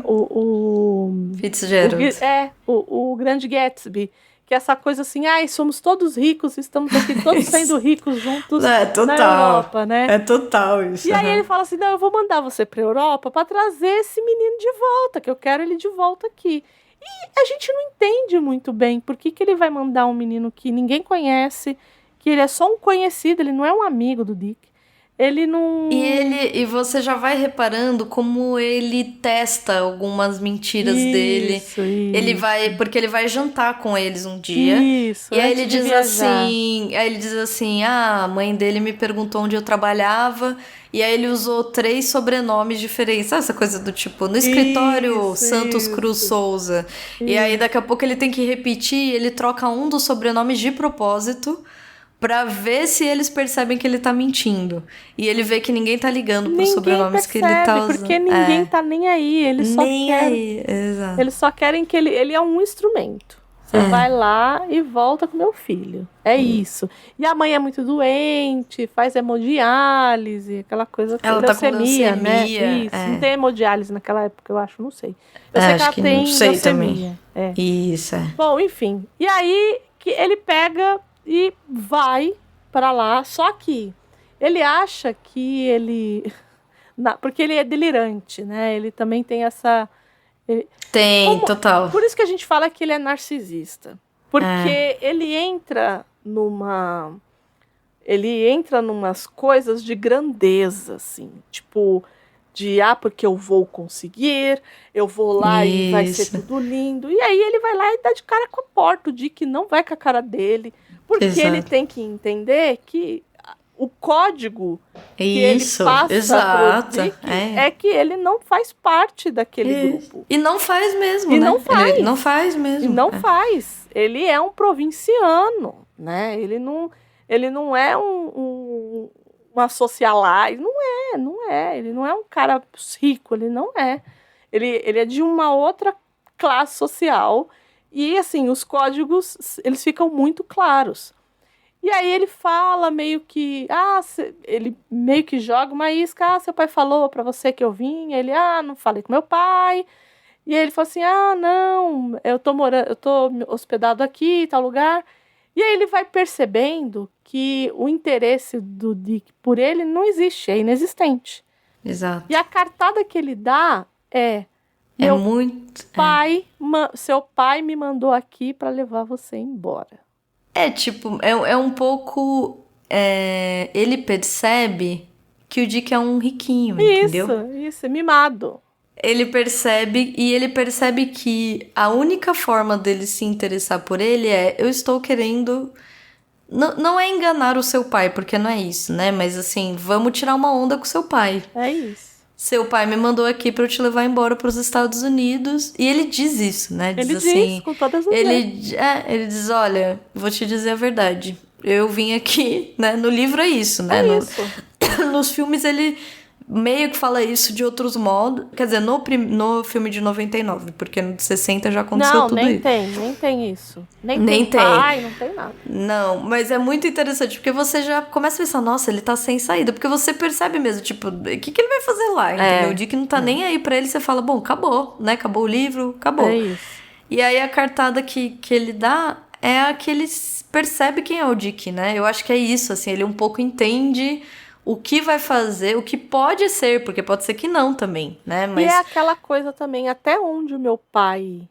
o Fitzgerald. O Grande Gatsby, que é essa coisa assim, somos todos ricos, estamos aqui todos sendo ricos juntos na Europa, né? É total isso. E aí ele fala assim, não, eu vou mandar você pra Europa pra trazer esse menino de volta, que eu quero ele de volta aqui. E a gente não entende muito bem por que ele vai mandar um menino que ninguém conhece, que ele é só um conhecido, ele não é um amigo do Dick. Ele não... E você já vai reparando como ele testa algumas mentiras dele. Porque ele vai jantar com eles um dia. Isso, e aí ele diz assim, a mãe dele me perguntou onde eu trabalhava. E aí ele usou 3 sobrenomes diferentes. Sabe essa coisa do tipo, no escritório Santos Cruz Souza. E aí daqui a pouco ele tem que repetir, ele troca um dos sobrenomes de propósito pra ver se eles percebem que ele tá mentindo. E ele vê que ninguém tá ligando pros sobrenomes que ele tá usando. Porque ninguém tá nem aí. Eles só querem que ele é um instrumento. Você vai lá e volta com meu filho. É isso. E a mãe é muito doente, faz hemodiálise, aquela coisa... Ela tá com leucemia, né? Isso. Não tem hemodiálise naquela época, eu acho, não sei. Eu sei que ela tem leucemia. Também. Isso, Bom, enfim. E aí, que ele pega... e vai pra lá, só que Ele acha que ele... porque ele é delirante, né? Ele também tem essa... Total. Por isso que a gente fala que ele é narcisista. Porque ele entra numas coisas de grandeza, assim. Tipo, porque eu vou conseguir, eu vou lá e vai ser tudo lindo. E aí ele vai lá e dá de cara com a porta. O Dick não vai com a cara dele. Porque ele tem que entender que o código que ele passa pro Dick é que ele não faz parte daquele grupo. E não faz mesmo, e né? Não faz. Ele não faz mesmo. E não faz. Ele é um provinciano, né? Ele não é uma socialite. Não é. Ele não é um cara rico, ele não é. Ele é de uma outra classe social. E, assim, os códigos, eles ficam muito claros. E aí ele fala meio que... ele meio que joga uma isca. Seu pai falou pra você que eu vim. Ele, não falei com meu pai. E aí ele falou assim, não, eu tô hospedado aqui, em tal lugar. E aí ele vai percebendo que o interesse do Dick por ele não existe, é inexistente. Exato. E a cartada que ele dá seu pai me mandou aqui pra levar você embora. É um pouco... ele percebe que o Dick é um riquinho, entendeu? Isso, mimado. Ele percebe que a única forma dele se interessar por ele eu estou querendo... Não é enganar o seu pai, porque não é isso, né? Mas assim, vamos tirar uma onda com seu pai. É isso. Seu pai me mandou aqui pra eu te levar embora pros Estados Unidos. E ele diz isso, né? Ele diz com todas as letras. Ele diz, olha, vou te dizer a verdade. Eu vim aqui, né? No livro é isso, né? Nos filmes ele meio que fala isso de outros modos. Quer dizer, no filme de 99, porque no de 60 já aconteceu tudo isso. Nem tem isso. Nem tem. Pai, não tem nada. Não, mas é muito interessante, porque você já começa a pensar, nossa, ele tá sem saída. Porque você percebe mesmo, tipo, o que ele vai fazer lá, entendeu? O Dick não tá nem aí pra ele, você fala, bom, acabou, né? Acabou o livro, acabou. É isso. E aí a cartada que ele dá é a que ele percebe quem é o Dick, né? Eu acho que é isso, assim, ele um pouco entende o que vai fazer, o que pode ser, porque pode ser que não também, né? Mas... E é aquela coisa também, até onde o meu pai,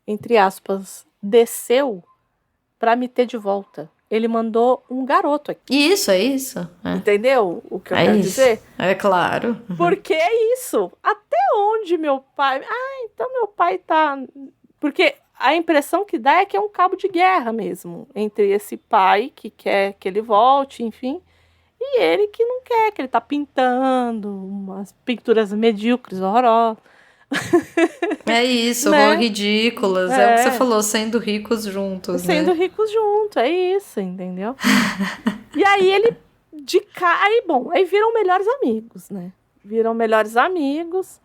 entre aspas, desceu pra me ter de volta. Ele mandou um garoto aqui. Isso, é isso. Entendeu o que eu quero dizer? É claro. Porque é isso. Até onde meu pai... então meu pai tá... Porque a impressão que dá é que é um cabo de guerra mesmo. Entre esse pai que quer que ele volte, enfim... E ele que não quer, que ele tá pintando umas pinturas medíocres, horrorosas. É isso, né? Ridículas. É o que você falou, sendo ricos juntos, Sendo ricos juntos, é isso, entendeu? E aí ele, aí viram melhores amigos, né? Viram melhores amigos.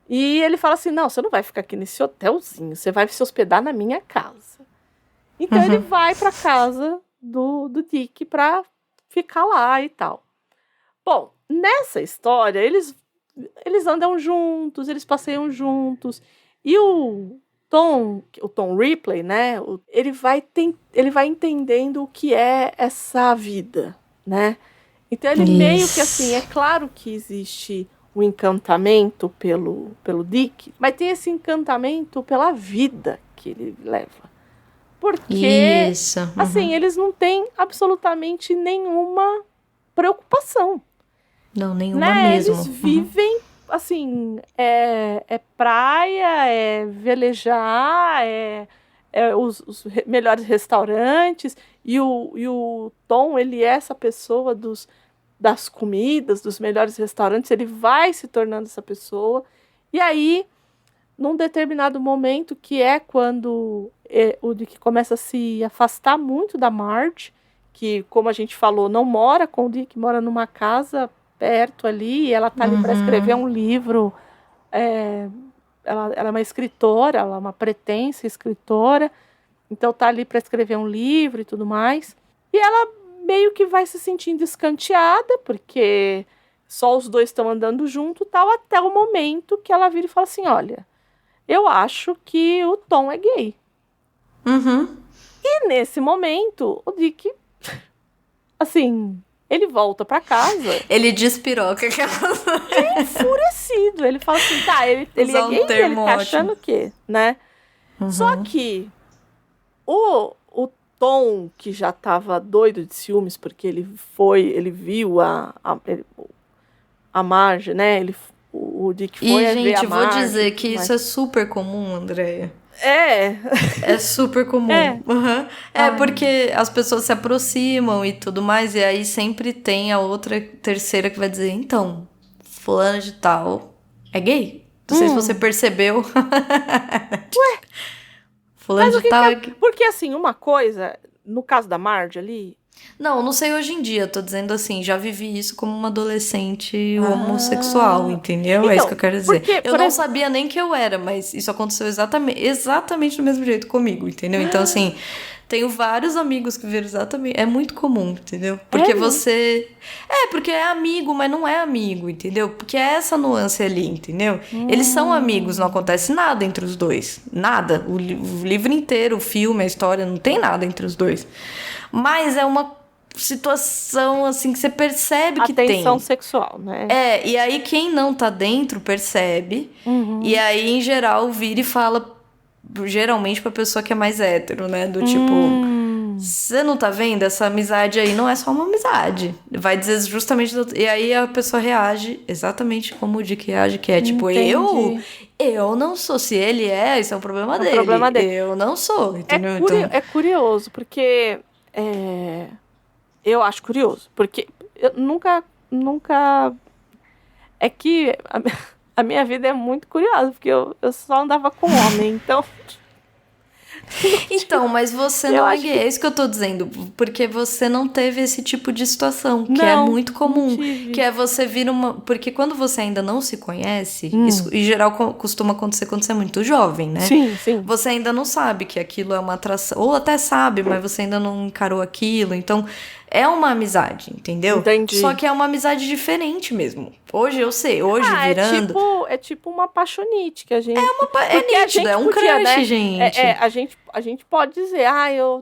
E ele fala assim, não, você não vai ficar aqui nesse hotelzinho, você vai se hospedar na minha casa. Então ele vai pra casa do Dick pra ficar lá e tal. Bom, nessa história, eles andam juntos, eles passeiam juntos. E o Tom Ripley, né? Ele vai entendendo o que é essa vida, né? Então ele meio que assim, é claro que existe um encantamento pelo Dick, mas tem esse encantamento pela vida que ele leva. Porque, assim, eles não têm absolutamente nenhuma preocupação. Não, nenhuma mesmo. Eles vivem, assim, é praia, é velejar, os melhores restaurantes. E o Tom, ele é essa pessoa das comidas, dos melhores restaurantes. Ele vai se tornando essa pessoa. E aí, num determinado momento, que é quando o Dick começa a se afastar muito da Marge, que, como a gente falou, não mora com o Dick, mora numa casa perto ali, e ela tá ali para escrever um livro. Ela é uma escritora, ela é uma pretensa escritora, então tá ali para escrever um livro e tudo mais. E ela meio que vai se sentindo escanteada, porque só os dois estão andando junto, tal, até o momento que ela vira e fala assim, olha, eu acho que o Tom é gay. E nesse momento, o Dick, assim, Ele volta pra casa. Ele despiroca aquela... Enfurecido. Ele fala assim, tá, ele é Usar um gay, ele termo tá ótimo. achando o quê, né? Só que o Tom, que já tava doido de ciúmes, porque ele viu a Marge, né? O Dick foi E, ver a gente, vou Marge, dizer que mas... isso é super comum, Andréia. É super comum. É. Uhum. Porque as pessoas se aproximam e tudo mais, e aí sempre tem a outra terceira que vai dizer, então, fulano de tal é gay? Não sei se você percebeu. Ué? Fulano Mas de tal é que... Porque, assim, uma coisa, no caso da Marge ali... Não sei hoje em dia, tô dizendo assim, já vivi isso como uma adolescente homossexual, entendeu? Então, é isso que eu quero dizer. porque, Eu não sabia nem que eu era, mas isso aconteceu exatamente do mesmo jeito comigo, entendeu? Então, assim, tenho vários amigos que viram exatamente... É muito comum, entendeu? Porque você... porque é amigo, mas não é amigo, entendeu? Porque é essa nuance ali, entendeu? Eles são amigos, não acontece nada entre os dois. Nada. O livro inteiro, o filme, a história, não tem nada entre os dois. Mas é uma situação, assim, que você percebe que tem. Atenção sexual, né? E aí quem não tá dentro percebe. E aí, em geral, vira e fala, geralmente, pra pessoa que é mais hétero, né? Do tipo, você não tá vendo? Essa amizade aí não é só uma amizade. Vai dizer justamente... E aí a pessoa reage exatamente como o Dick reage, que é tipo, eu não sou. Se ele isso é um problema dele. Problema dele. Eu não sou, entendeu? É curioso, porque... eu acho curioso, porque eu nunca... É que a minha vida é muito curiosa, porque eu só andava com homem, então... Então, mas você não é gay, é isso que eu tô dizendo, porque você não teve esse tipo de situação, que é muito comum, que é você vir porque quando você ainda não se conhece, isso em geral costuma acontecer quando você é muito jovem, né? Sim. Você ainda não sabe que aquilo é uma atração, ou até sabe, mas você ainda não encarou aquilo, então é uma amizade, entendeu? Entendi. Só que é uma amizade diferente mesmo. Hoje eu sei, virando... É tipo uma paixonite que a gente... É nítido, é um crush, né? Gente. A gente pode dizer,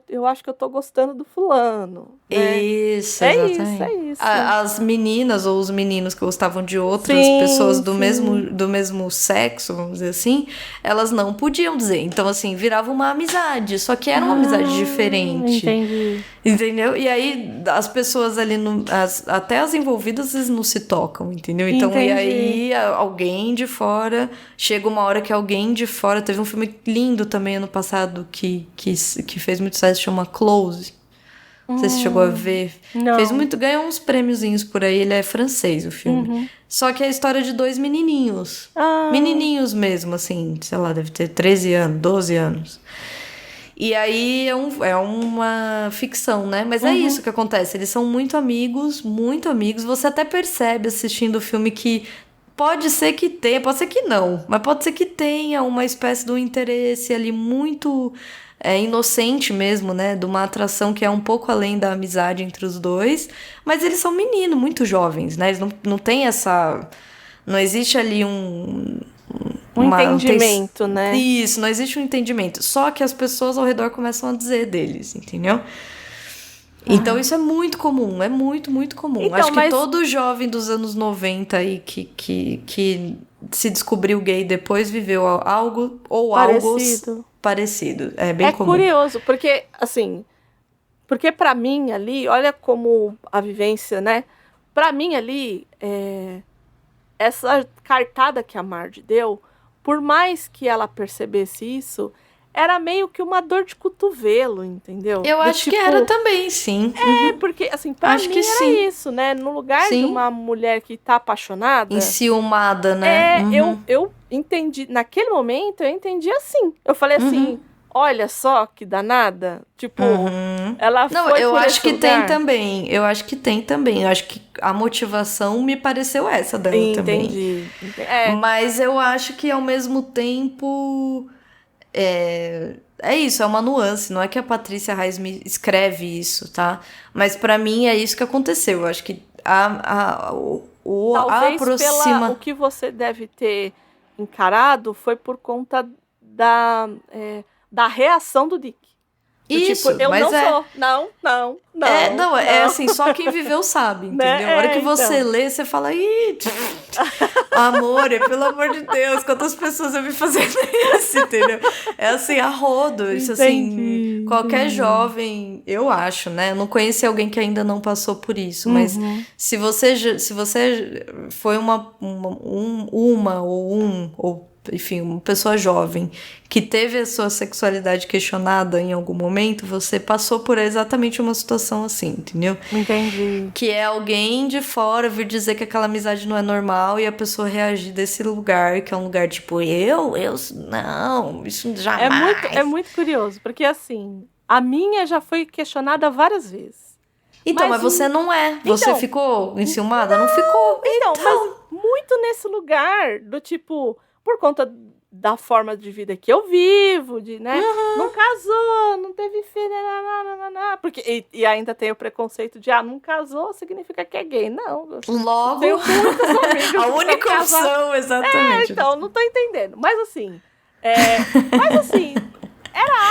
eu acho que eu tô gostando do fulano. Né? Isso, exatamente. É isso. As meninas ou os meninos que gostavam de outras pessoas do mesmo sexo, vamos dizer assim, elas não podiam dizer. Então, assim, virava uma amizade, só que era uma amizade diferente. Entendi. Entendeu? E aí, as pessoas ali, até as envolvidas, eles não se tocam, entendeu? Então, Entendi. e aí, alguém de fora, chega uma hora que alguém de fora... Teve um filme lindo também ano passado que fez muito sucesso, chama Close. Não sei se chegou a ver. Não. Ganhou uns prêmiozinhos por aí. Ele é francês, o filme. Só que é a história de 2 menininhos. Menininhos mesmo, assim. Sei lá, deve ter 13 anos, 12 anos. E aí é uma ficção, né? Mas é isso que acontece. Eles são muito amigos, muito amigos. Você até percebe assistindo o filme que pode ser que tenha, pode ser que não. Mas pode ser que tenha uma espécie de um interesse ali muito... inocente mesmo, né? De uma atração que é um pouco além da amizade entre os dois. Mas eles são meninos, muito jovens, né? Eles não tem essa... Não existe ali um entendimento, né? Isso, não existe um entendimento. Só que as pessoas ao redor começam a dizer deles, entendeu? Então isso é muito comum, é muito, muito comum. Então, acho que todo jovem dos anos 90 aí que se descobriu gay depois viveu algo ou algo parecido. É bem comum. É curioso, porque, assim... Porque pra mim ali, olha como a vivência, né? Pra mim ali, essa cartada que a Marge deu, por mais que ela percebesse isso, era meio que uma dor de cotovelo, entendeu? Eu acho que era também, sim. Porque, assim, pra mim era isso, né? No lugar de uma mulher que tá apaixonada... Enciumada, né? Eu entendi... Naquele momento, eu entendi assim. Eu falei assim... Olha só que danada. Tipo, ela foi. Não, eu acho que lugar. tem também. Eu acho que tem também. Eu acho que a motivação me pareceu essa dela também. Entendi. Mas eu acho que ao mesmo tempo. É isso, é uma nuance. Não é que a Patrícia Reis me escreve isso, tá? Mas pra mim é isso que aconteceu. Eu acho que talvez pela o que você deve ter encarado foi por conta da reação do Dick. Isso, tipo, eu mas não sou. Não. Não, é assim, só quem viveu sabe, entendeu? Né? A hora que você Então. lê, você fala, ih, amor, pelo amor de Deus, quantas pessoas eu vi fazendo isso, entendeu? É assim, a rodo, isso assim, qualquer jovem, eu acho, né? Eu não conheci alguém que ainda não passou por isso, mas se você foi ou enfim, uma pessoa jovem que teve a sua sexualidade questionada em algum momento, você passou por exatamente uma situação assim, entendeu? Entendi. Que é alguém de fora vir dizer que aquela amizade não é normal e a pessoa reagir desse lugar, que é um lugar tipo, não, isso jamais. É muito curioso, porque assim, a minha já foi questionada várias vezes. Então, mas você não é. Você Então, ficou enciumada? Não ficou. Então, mas muito nesse lugar do tipo, por conta da forma de vida que eu vivo, de, né? Não casou, não teve filho, porque e ainda tem o preconceito de, não casou, significa que é gay. Não. Logo, tenho muitos amigos a única opção, exatamente. Então, não tô entendendo. Mas assim, era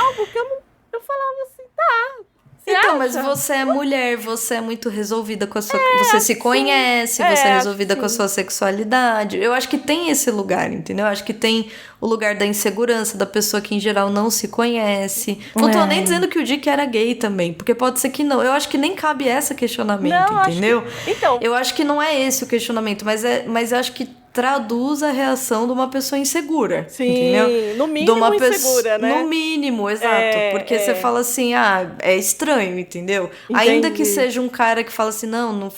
algo que eu falava assim, tá. Então, mas você é mulher, você é muito resolvida com a sua... você se conhece, você é resolvida com a sua sexualidade. Eu acho que tem esse lugar, entendeu? Eu acho que tem o lugar da insegurança, da pessoa que em geral não se conhece. Não tô nem dizendo que o Dick era gay também, porque pode ser que não. Eu acho que nem cabe esse questionamento, entendeu? Então, eu acho que não é esse o questionamento, mas eu acho que traduz a reação de uma pessoa insegura. Sim, entendeu? No mínimo insegura, né? No mínimo, exato. Porque você fala assim, é estranho, entendeu? Entendi. Ainda que seja um cara que fala assim, não,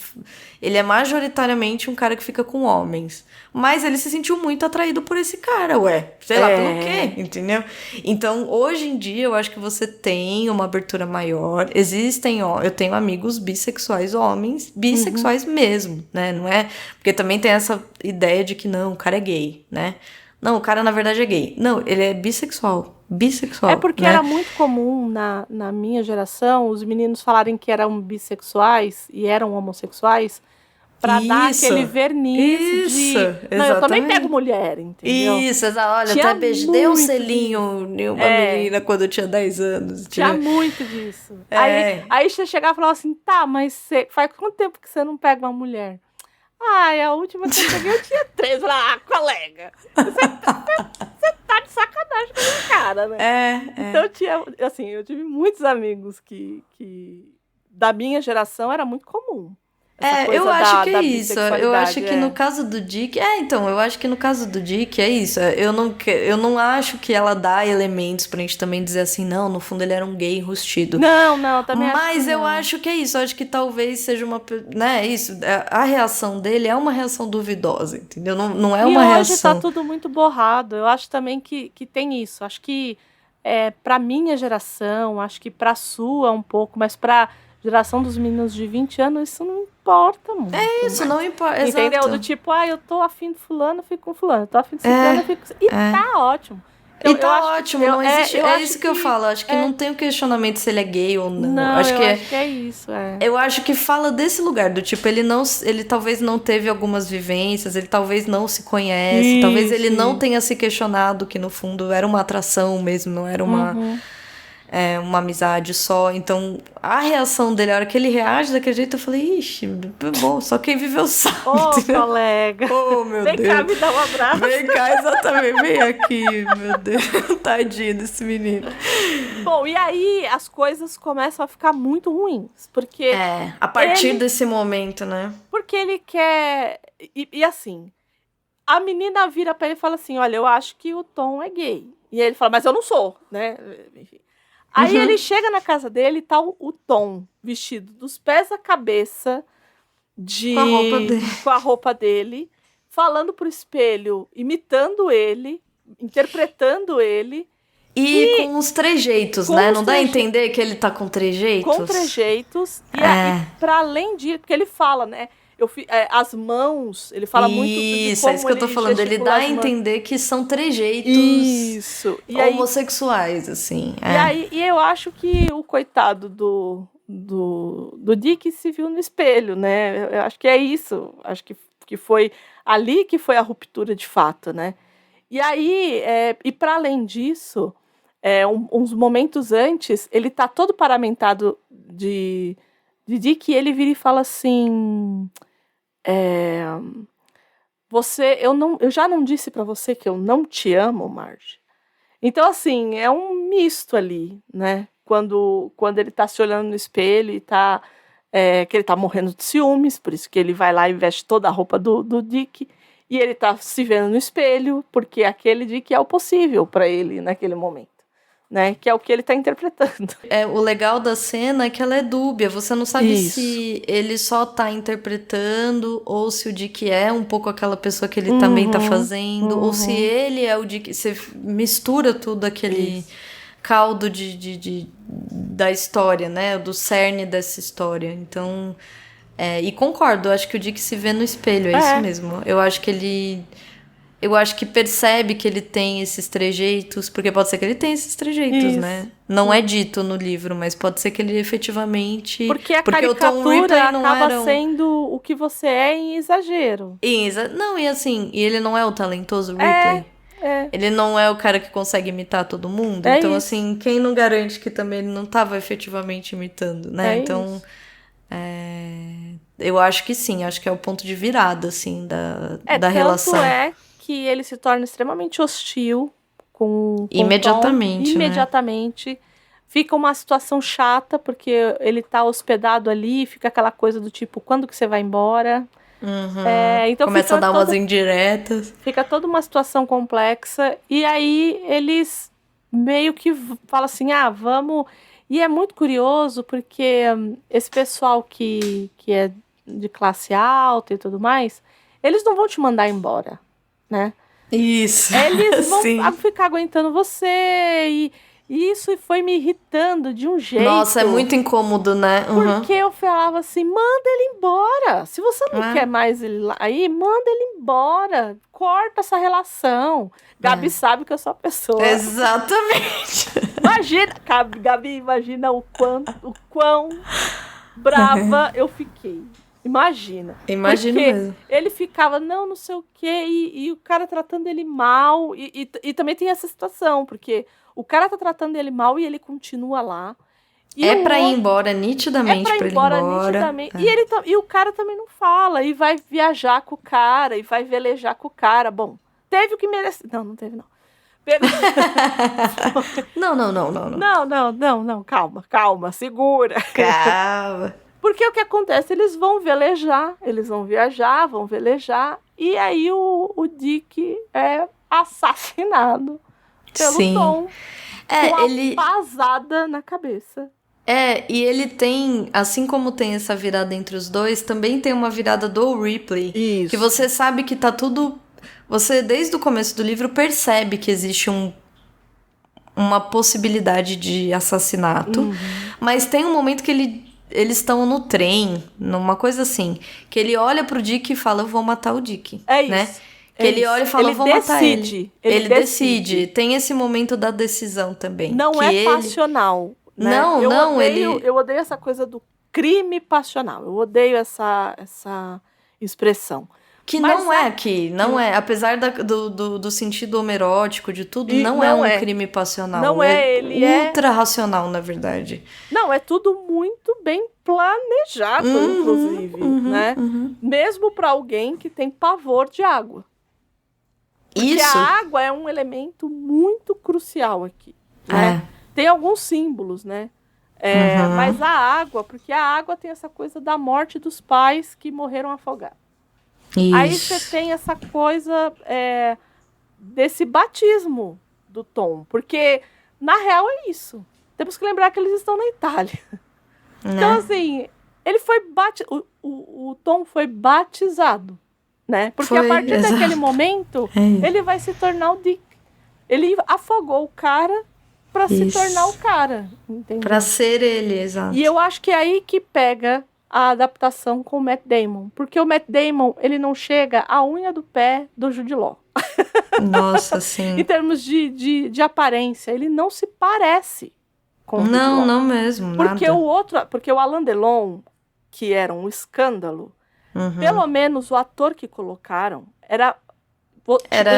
ele é majoritariamente um cara que fica com homens. Mas ele se sentiu muito atraído por esse cara, sei lá, pelo quê, entendeu? Então, hoje em dia, eu acho que você tem uma abertura maior. Eu tenho amigos bissexuais, homens bissexuais mesmo, né? Não é... Porque também tem essa ideia de que não, o cara é gay, né? Não, o cara na verdade é gay. Não, ele é bissexual. É porque era muito comum na minha geração os meninos falarem que eram bissexuais e eram homossexuais pra dar aquele verniz de... Não, eu também pego mulher, entendeu? Isso, olha, eu até dei um selinho em uma menina quando eu tinha 10 anos. Tinha muito disso. Aí você chegava e falava assim, tá, mas faz quanto tempo que você não pega uma mulher? A última que eu peguei eu tinha 13. Falei, colega, você tá de sacanagem com a minha cara, né? Então eu tive muitos amigos que da minha geração era muito comum. Eu acho que é isso. Eu acho que no caso do Dick... eu acho que no caso do Dick é isso. Eu não acho que ela dá elementos pra gente também dizer assim, não, no fundo ele era um gay enrustido. Não, também acho. Mas eu acho que é isso. Eu acho que talvez seja uma... Né, isso. A reação dele é uma reação duvidosa, entendeu? Não é uma reação... E hoje tá tudo muito borrado. Eu acho também que tem isso. Acho que pra minha geração, acho que pra sua um pouco, mas pra geração dos meninos de 20 anos, isso não importa muito. É isso, não importa. Entendeu? Exato. Do tipo, eu tô afim de fulano, eu fico com fulano. Eu tô afim de ciclano, eu fico com... E tá ótimo. Ótimo, não existe... É isso que eu falo. Acho que não tem o questionamento se ele é gay ou não. Não, acho que é isso. Eu acho que fala desse lugar, do tipo, ele talvez não teve algumas vivências, ele talvez não se conhece, talvez ele não tenha se questionado que no fundo era uma atração mesmo, não era uma amizade só. Então, a reação dele, a hora que ele reage daquele jeito, eu falei, ixi, bom, só quem viveu sabe. Colega. Meu Deus. Vem cá me dar um abraço. Vem cá, exatamente, vem aqui, meu Deus. Tadinho desse menino. Bom, e aí as coisas começam a ficar muito ruins, porque... a partir desse momento, né? Porque ele quer... E assim, a menina vira pra ele e fala assim, olha, eu acho que o Tom é gay. E ele fala, mas eu não sou, né? Enfim. Aí ele chega na casa dele e tá o Tom vestido dos pés à cabeça com a roupa dele, falando pro espelho, imitando ele, interpretando ele. E com os trejeitos, né? Não dá a entender que ele tá com trejeitos? Com trejeitos. E aí, pra além disso, porque ele fala, né? As mãos, ele fala muito de como é isso que eu tô falando. Ele dá a entender que são trejeitos homossexuais, assim. E eu acho que o coitado do Dick se viu no espelho, né? Eu acho que é isso. Acho que foi ali que foi a ruptura de fato, né? E aí, e para além disso, uns momentos antes, ele tá todo paramentado de Dick, e ele vira e fala assim... eu já não disse pra você que eu não te amo, Marge. Então, assim, é um misto ali, né? Quando ele tá se olhando no espelho e tá... que ele tá morrendo de ciúmes, por isso que ele vai lá e veste toda a roupa do Dick. E ele tá se vendo no espelho, porque aquele Dick é o possível pra ele naquele momento. Né? Que é o que ele tá interpretando. O legal da cena é que ela é dúbia. Você não sabe Isso. se ele só tá interpretando ou se o Dick é um pouco aquela pessoa que ele também tá fazendo, ou se ele é o Dick. Você mistura tudo aquele caldo da história, né? Do cerne dessa história. Então, e concordo, eu acho que o Dick se vê no espelho, é isso mesmo. Eu acho que percebe que ele tem esses trejeitos, porque pode ser que ele tenha esses trejeitos, né? Não é dito no livro, mas pode ser que ele efetivamente... Porque a o Tom caricatura Ripley não acaba sendo o que você é em exagero. Não, e assim, ele não é o talentoso Ripley. Ele não é o cara que consegue imitar todo mundo. Então, isso. assim, quem não garante que também ele não estava efetivamente imitando, né? Então, eu acho que sim, acho que é o ponto de virada, assim, da relação. Tanto é que ele se torna extremamente hostil com imediatamente, Tom, imediatamente. Fica uma situação chata, porque ele tá hospedado ali, fica aquela coisa do tipo, quando que você vai embora? Então começa a dar umas indiretas. Fica toda uma situação complexa, e aí eles meio que falam assim, vamos... E é muito curioso, porque esse pessoal que é de classe alta e tudo mais, eles não vão te mandar embora, né? Isso. Eles vão Sim. ficar aguentando você, e isso foi me irritando de um jeito. Nossa, é muito incômodo, né? Porque eu falava assim, manda ele embora. Se você não quer mais ele lá, aí, manda ele embora. Corta essa relação. Gabi sabe que eu sou a pessoa. Exatamente. Imagina, Gabi, imagina o quão brava eu fiquei. Imagina. Imagino porque mesmo. Ele ficava, não sei o quê, e o cara tratando ele mal. E também tem essa situação, porque o cara tá tratando ele mal e ele continua lá. E pra ir embora, nitidamente pra ir embora. Nitidamente. E o cara também não fala, e vai viajar com o cara, e vai velejar com o cara. Bom, teve o que merecia. Não teve, não. Não, calma, segura. Calma. Porque o que acontece? Eles vão velejar, eles vão viajar, vão velejar, e aí o Dick é assassinado pelo Tom. Com uma pasada na cabeça. E ele tem, assim como tem essa virada entre os dois, também tem uma virada do Ripley. Isso. Que você sabe que tá tudo... Você, desde o começo do livro, percebe que existe uma possibilidade de assassinato. Mas tem um momento que eles estão no trem, numa coisa assim, que ele olha pro Dick e fala, eu vou matar o Dick. É isso. Né? Que ele olha e fala, eu vou matar ele. Ele decide. Tem esse momento da decisão também. Não que é passional. Né? Eu odeio essa coisa do crime passional. Eu odeio essa expressão. Que mas não é aqui, não é. Apesar do sentido homerótico de tudo, não é um crime passional. Não é, ele ultra racional, na verdade. Não, é tudo muito bem planejado, inclusive, né? Mesmo para alguém que tem pavor de água. Porque a água é um elemento muito crucial aqui, né? Tem alguns símbolos, né? Mas a água, porque a água tem essa coisa da morte dos pais que morreram afogados. Isso. Aí você tem essa coisa desse batismo do Tom. Porque, na real, é isso. Temos que lembrar que eles estão na Itália. Né? Então, assim, ele foi o Tom foi batizado. Né? Porque a partir daquele momento, ele vai se tornar o Dick. Ele afogou o cara para se tornar o cara. Para ser ele, exato. E eu acho que é aí que pega a adaptação com o Matt Damon. Porque o Matt Damon, ele não chega à unha do pé do Jude Law. Nossa, sim. Em termos de aparência, ele não se parece com o Jude Law. Não mesmo, porque o Alain Delon, que era um escândalo, pelo menos o ator que colocaram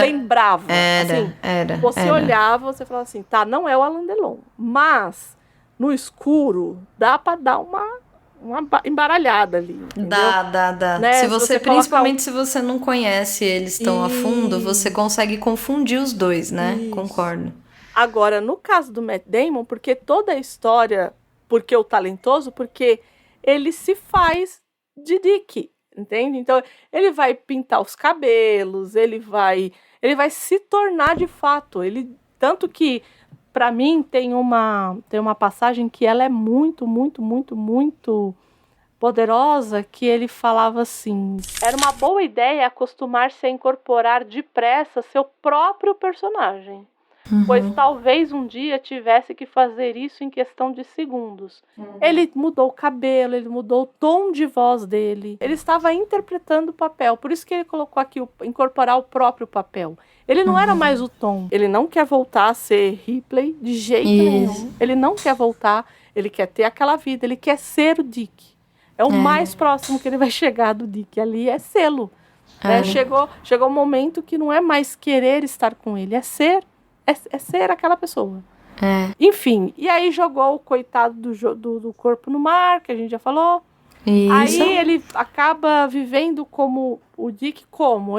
lembrava. Assim, você era. olhava, você falava assim, tá, não é o Alain Delon. Mas, no escuro, dá pra dar uma embaralhada ali. Entendeu? Dá. Né? Se você principalmente colocar... se você não conhece eles tão a fundo, você consegue confundir os dois, né? Isso. Concordo. Agora, no caso do Matt Damon, porque toda a história, porque o talentoso, porque ele se faz de Dick, entende? Então, ele vai pintar os cabelos, ele vai se tornar de fato. Tanto que, para mim, tem uma passagem que ela é muito, muito, muito, muito poderosa, que ele falava assim: era uma boa ideia acostumar-se a incorporar depressa seu próprio personagem. Pois talvez um dia tivesse que fazer isso em questão de segundos. Ele mudou o cabelo, ele mudou o tom de voz dele. Ele estava interpretando o papel. Por isso que ele colocou aqui incorporar o próprio papel. Ele não era mais o Tom. Ele não quer voltar a ser Ripley de jeito nenhum. Ele não quer voltar. Ele quer ter aquela vida. Ele quer ser o Dick. É o mais próximo que ele vai chegar do Dick. Ali é sê-lo. Chegou um momento que não é mais querer estar com ele. É ser aquela pessoa. Enfim, e aí jogou o coitado do corpo no mar, que a gente já falou. Isso. Aí ele acaba vivendo como o Dick,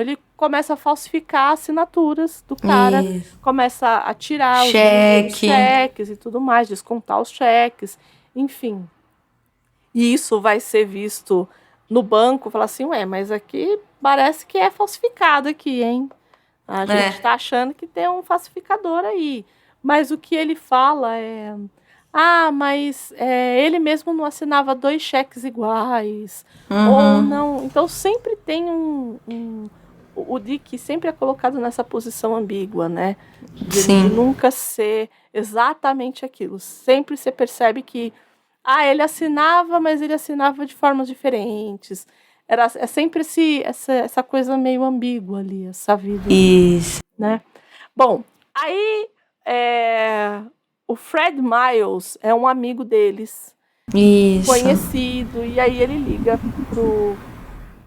ele começa a falsificar assinaturas do cara, começa a tirar os cheques e tudo mais, descontar os cheques, enfim. E isso vai ser visto no banco, falar assim, mas aqui parece que é falsificado aqui, hein? A gente tá achando que tem um falsificador aí. Mas o que ele fala é... mas ele mesmo não assinava 2 cheques iguais. Ou não... Então sempre tem o Dick sempre é colocado nessa posição ambígua, né? De nunca ser exatamente aquilo. Sempre você percebe que... ele assinava, mas ele assinava de formas diferentes. É sempre essa coisa meio ambígua ali, essa vida. Isso. Né? Pro aí, o Fred Miles é um amigo deles. Isso. Conhecido. E aí ele liga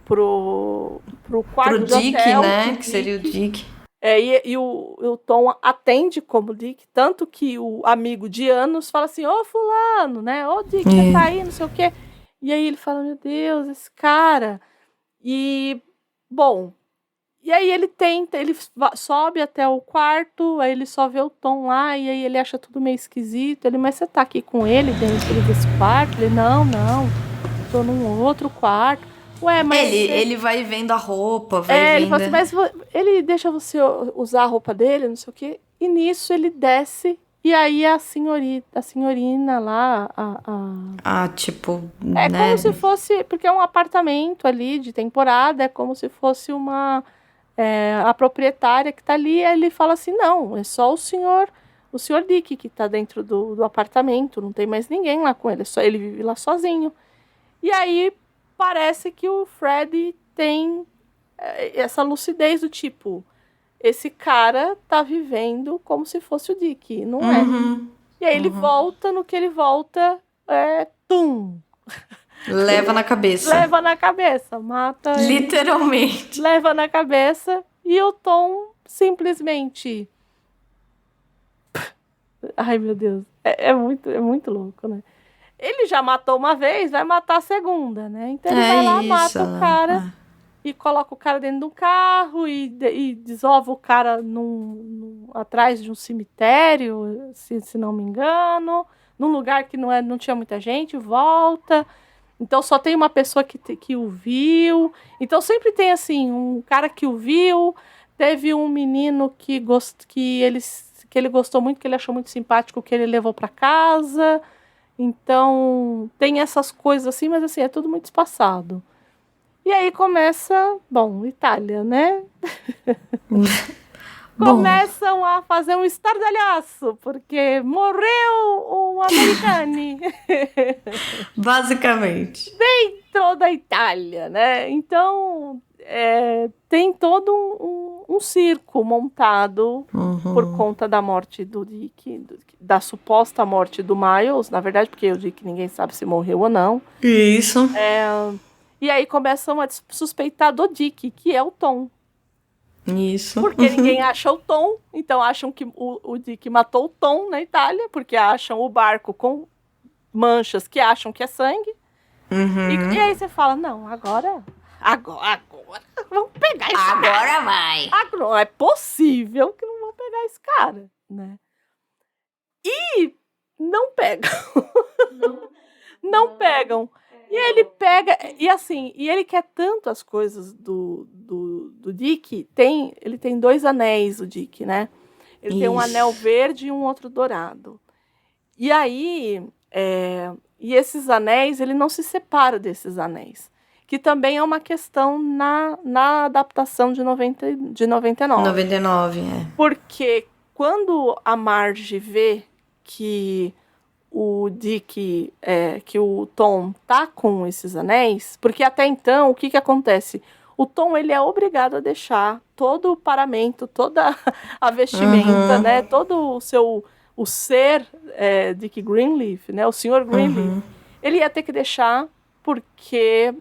pro quarto pro de Dick, hotel, né? Que seria o Dick. E o Tom atende como Dick, tanto que o amigo de anos fala assim, fulano, né? Dick, você tá aí, não sei o quê. E aí ele fala, meu Deus, esse cara... E aí ele sobe até o quarto, aí ele só vê o Tom lá, e aí ele acha tudo meio esquisito. Mas você tá aqui com ele dentro desse quarto? Ele, não, tô num outro quarto. Mas... Ele vai vendo a roupa, ele fala assim, mas ele deixa você usar a roupa dele, não sei o quê. E nisso ele desce, e aí a senhorina lá, tipo... É como se fosse... Porque é um apartamento ali de temporada, é como se fosse a proprietária que tá ali, e ele fala assim, não, é só o senhor Dick que tá dentro do apartamento, não tem mais ninguém lá com ele, ele vive lá sozinho. E aí parece que o Fred tem essa lucidez do tipo, esse cara tá vivendo como se fosse o Dick, não é? E aí ele volta, no que ele volta, tum! Leva na cabeça. Mata. Literalmente. Leva na cabeça e o Tom simplesmente... Ai, meu Deus. É muito louco, né? Ele já matou uma vez, vai matar a segunda, né? Então ele vai lá, mata o cara e coloca o cara dentro de um carro e desova o cara atrás de um cemitério, se não me engano, num lugar que não tinha muita gente, volta. Então só tem uma pessoa que o viu. Então sempre tem assim, um cara que o viu. Teve um menino que ele gostou muito, que ele achou muito simpático, que ele levou para casa. Então tem essas coisas assim, mas assim, é tudo muito espaçado. E aí começa, Itália, né? Começam a fazer um estardalhaço, porque morreu um americano. Basicamente. Dentro da Itália, né? Então, tem todo um circo montado por conta da morte do Dick, da suposta morte do Miles, na verdade, porque o Dick ninguém sabe se morreu ou não. Isso. E aí começam a suspeitar do Dick, que é o Tom. Isso. Porque ninguém acha o Tom, então acham que o Dick matou o Tom na Itália, porque acham o barco com manchas que acham que é sangue. E aí você fala, não, agora vamos pegar esse cara. Agora vai. Não é possível que não vão pegar esse cara, né? E não pegam. Não pegam. E ele pega, e assim, e ele quer tanto as coisas do Dick, ele tem 2 anéis, o Dick, né? Ele tem um anel verde e um outro dourado. E aí, e esses anéis, ele não se separa desses anéis. Que também é uma questão na adaptação de 99. 99, Porque quando a Marge vê que o Dick, que o Tom tá com esses anéis, porque até então, o que acontece? O Tom, ele é obrigado a deixar todo o paramento, toda a vestimenta, né? Todo o ser Dick Greenleaf, né? O Sr. Greenleaf, ele ia ter que deixar porque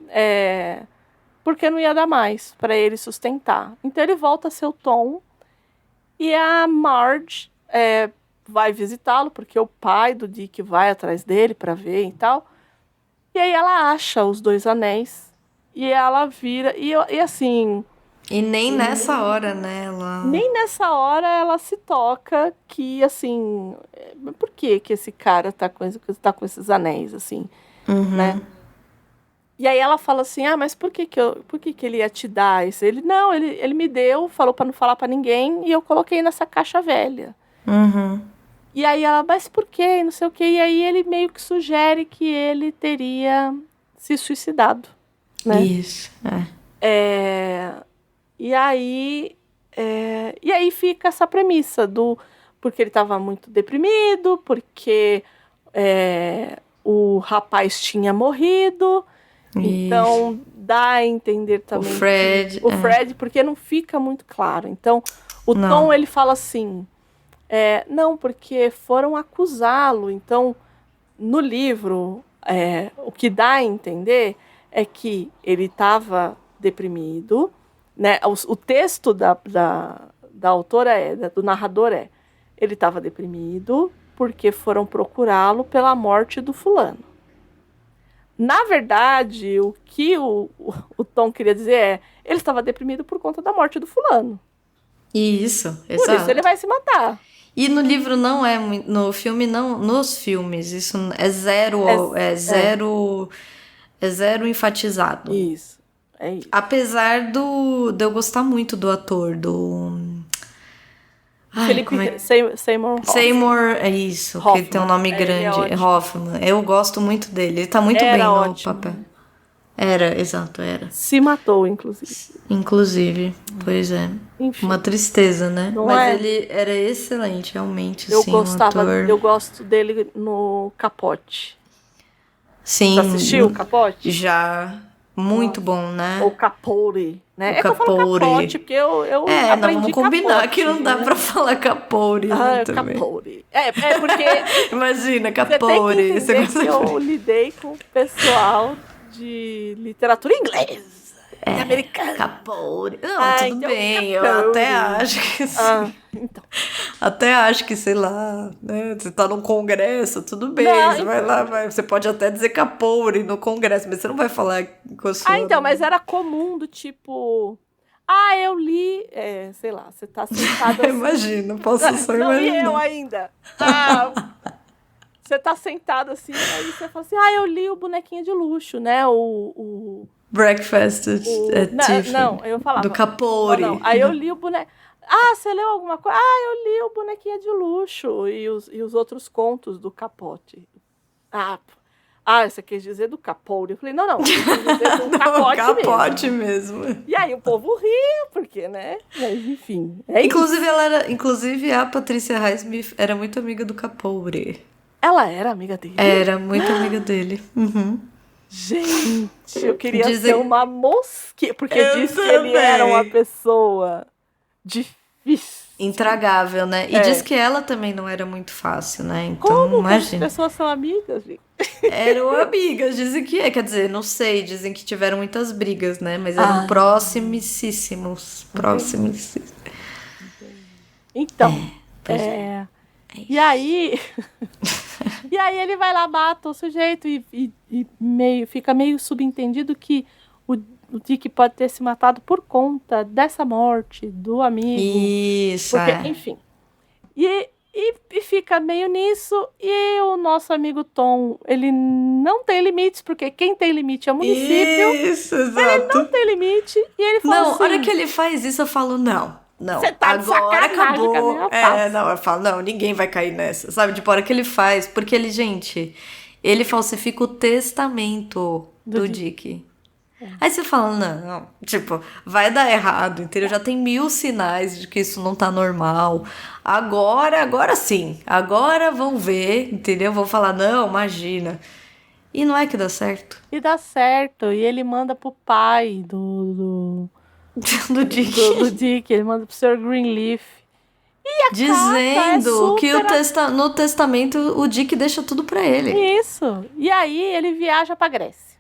não ia dar mais para ele sustentar. Então ele volta a ser o Tom e a Marge vai visitá-lo, porque o pai do Dick vai atrás dele para ver e tal. E aí ela acha os 2 anéis e ela vira... E assim... E nem nessa hora, né? Nem nessa hora ela se toca que, assim... Por que esse cara tá com esses anéis, assim, né? E aí ela fala assim, mas por que ele ia te dar isso? Ele me deu, falou para não falar para ninguém e eu coloquei nessa caixa velha. E aí ela, mas por quê? Não sei o quê. E aí ele meio que sugere que ele teria se suicidado, né? Isso, E aí fica essa premissa porque ele estava muito deprimido, porque o rapaz tinha morrido. Isso. Então dá a entender também o Fred, porque não fica muito claro. Então o Tom, ele fala assim, não, porque foram acusá-lo. Então no livro o que dá a entender é que ele estava deprimido, né? O texto da autora do narrador ele estava deprimido porque foram procurá-lo pela morte do fulano. Na verdade, o que o Tom queria dizer ele estava deprimido por conta da morte do fulano. Isso, exato. Por isso ele vai se matar. E no livro não é muito, no filme não, nos filmes isso é zero, é zero enfatizado. Isso, é isso. Apesar de eu gostar muito do ator, Seymour Hoffman. Seymour, é isso, Hoffman, que ele tem um nome grande, Hoffman. Eu gosto muito dele, ele tá muito bem no papel. Exato. Se matou, inclusive. Pois é. Enfim. Uma tristeza, né? Mas ele era excelente, realmente, assim, Eu gosto dele no Capote. Sim. Você assistiu o Capote? Já. Muito bom, né? O Capote, né? O Capote. Que eu falo Capote, porque eu não, vamos combinar Capote, que não dá pra falar Capote. Capote. Porque... Imagina, Capote. Você tem que entender que eu lidei com o pessoal de literatura inglesa. Americana. Capote. Não, tudo então, bem. Capote. Eu até acho que... então. Até acho que, sei lá, né? Você tá num congresso, tudo bem. Você vai lá, você pode até dizer Capote no congresso, mas você não vai falar com a sua... então, mas era comum do tipo... eu li... sei lá, você tá sentado assim... Imagina, posso só imaginar. Não, e eu ainda. Você tá sentado assim, aí você fala assim, eu li o Bonequinho de Luxo, né? O Breakfast at Tiffany. Não, eu falava. Do Capote. Não. Aí eu li o boneco. Você leu alguma coisa? Eu li o Bonequinho de Luxo e os outros contos do Capote. Você quer dizer do Capote? Eu falei, não, eu quis dizer do Capote mesmo. E aí o povo ria, porque, né? Mas, enfim. Inclusive, a Patrícia Highsmith era muito amiga do Capote. Ela era amiga dele? Era muito amiga dele. Gente, eu queria ser uma mosquinha, porque disse que ele era uma pessoa difícil. Intragável, né? E diz que ela também não era muito fácil, né? Então, Como imagina. as pessoas são amigas, gente? Eram amigas, dizem que quer dizer, não sei, dizem que tiveram muitas brigas, né? Mas eram proximíssimos. Então, É e aí... e aí ele vai lá, mata o sujeito e fica meio subentendido que o Dick pode ter se matado por conta dessa morte do amigo. Isso, porque, enfim. E fica meio nisso. E o nosso amigo Tom, ele não tem limites, porque quem tem limite é o município. Isso, exato. Ele não tem limite. E ele fala Não, assim... a hora que ele faz isso, eu falo, não. Você tá de agora sacanagem com a acabou. minha face. Não, eu falo, não, ninguém vai cair nessa. Sabe, tipo, a hora que ele faz, porque ele, gente, ele falsifica o testamento do Dick. Aí você fala, não, tipo, vai dar errado, entendeu? Já tem 1000 sinais de que isso não tá normal. Agora sim. Agora vão ver, entendeu? Vão falar, não, imagina. E não é que dá certo. E dá certo. E ele manda pro pai do Dick. do Dick. Ele manda pro Sr. Greenleaf. Dizendo que no testamento o Dick deixa tudo pra ele. Isso. E aí ele viaja pra Grécia.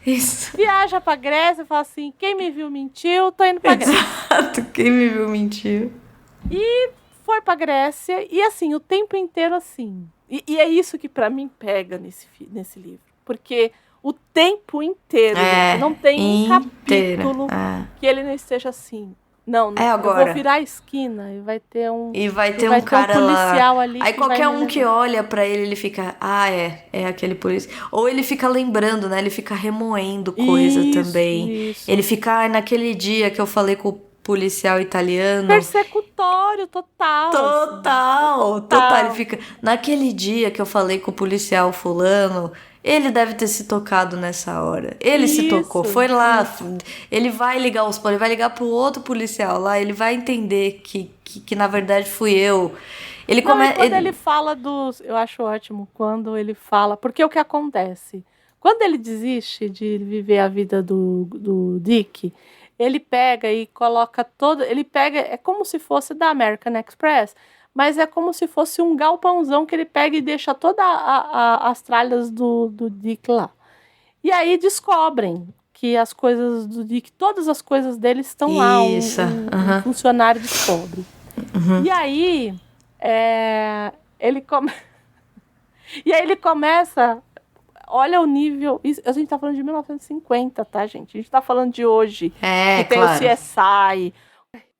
Isso. Viaja pra Grécia e fala assim, quem me viu mentiu, tô indo pra Grécia. Exato, quem me viu mentiu. E foi pra Grécia, e assim, o tempo inteiro assim. E é isso que pra mim pega nesse livro. Porque o tempo inteiro, não tem um capítulo que ele não esteja assim. Não, agora. Eu vou virar a esquina e vai ter um... E vai ter um cara policial lá. ali. Aí qualquer um que olha pra ele, ele fica... é aquele policial. Ou ele fica lembrando, né? Ele fica remoendo coisa também. Isso. Ele fica, naquele dia que eu falei com o policial italiano... Persecutório total. Total. Ele fica... Naquele dia que eu falei com o policial fulano... Ele deve ter se tocado nessa hora. Ele se tocou, foi lá. Ele vai ligar ele vai ligar pro outro policial lá, ele vai entender que na verdade fui eu. Ele fala dos... Eu acho ótimo quando ele fala... Porque o que acontece? Quando ele desiste de viver a vida do Dick, ele pega e coloca todo... Ele pega... É como se fosse da American Express... Mas é como se fosse um galpãozão que ele pega e deixa todas as tralhas do Dick lá. E aí descobrem que as coisas do Dick, todas as coisas dele estão lá. Um funcionário descobre. E aí, e aí ele começa... Olha o nível... A gente tá falando de 1950, tá, gente? A gente tá falando de hoje. Que tem o CSI...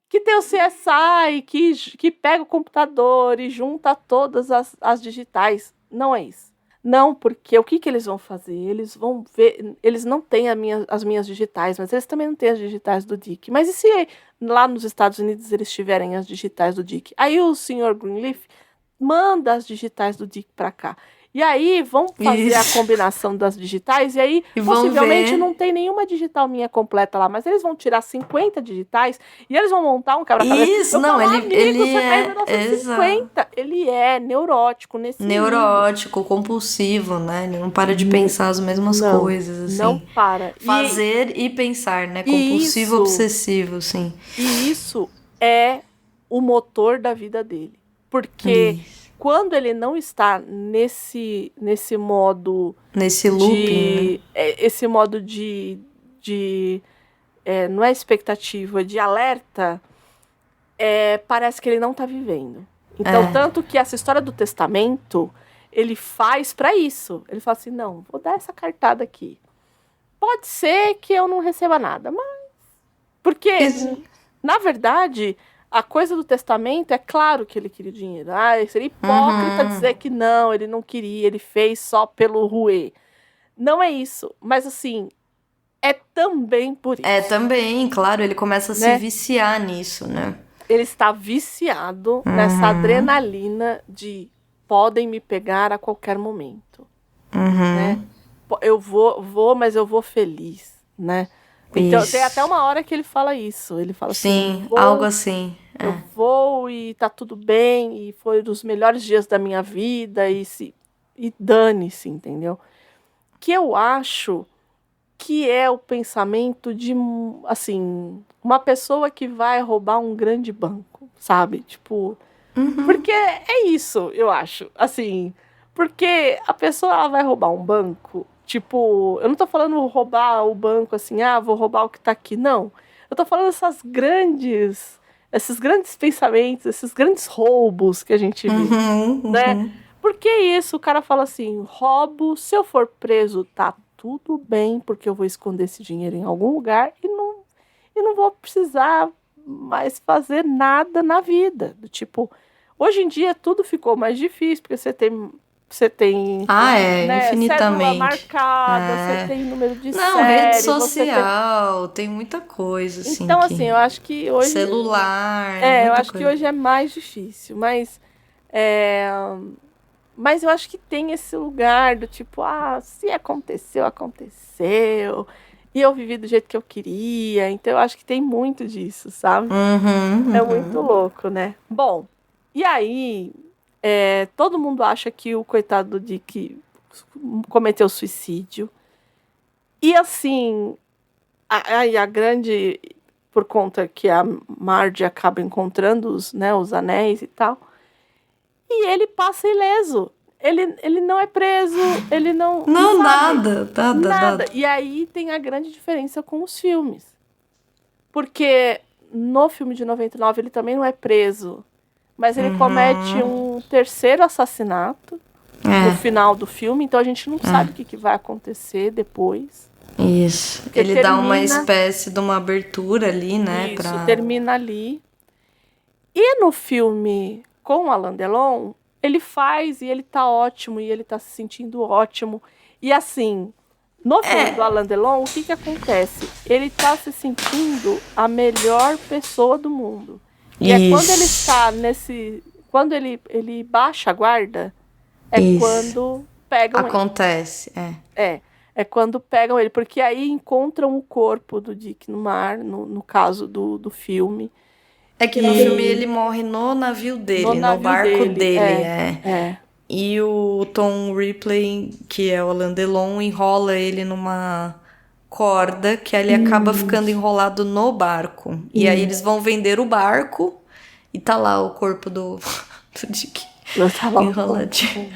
Que tem o CSI, que pega o computador e junta todas as digitais. Não é isso. Não, porque o que eles vão fazer? Eles vão ver... Eles não têm as minhas digitais, mas eles também não têm as digitais do Dick. Mas e se lá nos Estados Unidos eles tiverem as digitais do Dick? Aí o Sr. Greenleaf manda as digitais do Dick pra cá. E aí vão fazer a combinação das digitais e aí possivelmente não tem nenhuma digital minha completa lá, mas eles vão tirar 50 digitais e eles vão montar um quebra-cabeça. Isso, não, ele é... 1950. Ele é neurótico nesse Neurótico, compulsivo, né? Ele não para de pensar as mesmas coisas, assim. Não para. Fazer e pensar, né? Compulsivo, obsessivo, sim. E isso é o motor da vida dele. Porque... Quando ele não está nesse modo... Nesse looping, né? Esse modo não é expectativa, de alerta, parece que ele não está vivendo. Então, tanto que essa história do testamento, ele faz para isso. Ele fala assim, não, vou dar essa cartada aqui. Pode ser que eu não receba nada, mas... Porque, na verdade... A coisa do testamento, é claro que ele queria dinheiro. Seria hipócrita dizer que não, ele não queria, ele fez só pelo ruê. Não é isso. Mas, assim, é também por isso. É também, claro, ele começa a se viciar nisso, né? Ele está viciado nessa adrenalina de podem me pegar a qualquer momento. Né? Eu vou, mas eu vou feliz, né? Então, tem até uma hora que ele fala isso. Ele fala assim... Sim, algo assim. Eu vou e tá tudo bem, e foi um dos melhores dias da minha vida, e dane-se, entendeu? Que eu acho que é o pensamento de, assim, uma pessoa que vai roubar um grande banco. sabe? Tipo, porque é isso, eu acho. Assim, porque a pessoa ela vai roubar um banco, tipo, eu não tô falando roubar o banco assim, vou roubar o que tá aqui, não. Eu tô falando esses grandes pensamentos, esses grandes roubos que a gente vê, né? Porque isso, o cara fala assim, roubo, se eu for preso, tá tudo bem, porque eu vou esconder esse dinheiro em algum lugar e não vou precisar mais fazer nada na vida. Do tipo, hoje em dia tudo ficou mais difícil, porque você tem né, cédula infinitamente. marcada, você tem número de Não, série, rede social, tem muita coisa, assim. Então, assim, eu acho que hoje... Celular, eu muita acho coisa. que hoje é mais difícil, mas eu acho que tem esse lugar do tipo, se aconteceu, aconteceu, e eu vivi do jeito que eu queria, então eu acho que tem muito disso, sabe? É muito louco, né? Bom, e aí, todo mundo acha que o coitado do Dick cometeu suicídio, e assim, a grande... por conta que a Marge acaba encontrando os anéis e tal. E ele passa ileso. Ele não é preso, ele não... Não, sabe? nada. E aí tem a grande diferença com os filmes. Porque no filme de 99 ele também não é preso. Mas ele comete um terceiro assassinato no final do filme. Então a gente não sabe o que vai acontecer depois. Isso. Porque ele dá uma espécie de uma abertura ali, né? Isso, termina ali. E no filme com Alain Delon, ele faz e ele tá ótimo, e ele tá se sentindo ótimo. E assim, no filme do Alain Delon, o que acontece? Ele tá se sentindo a melhor pessoa do mundo. E é quando ele está quando ele baixa a guarda, quando pegam ele. Acontece, É quando pegam ele, porque aí encontram o corpo do Dick no mar, no caso do filme. É que no filme ele morre no navio dele, no barco dele. E o Tom Ripley, que é o Alain Delon, enrola ele numa corda, que ele acaba ficando enrolado no barco. E aí eles vão vender o barco e tá lá o corpo do Dick enroladinho.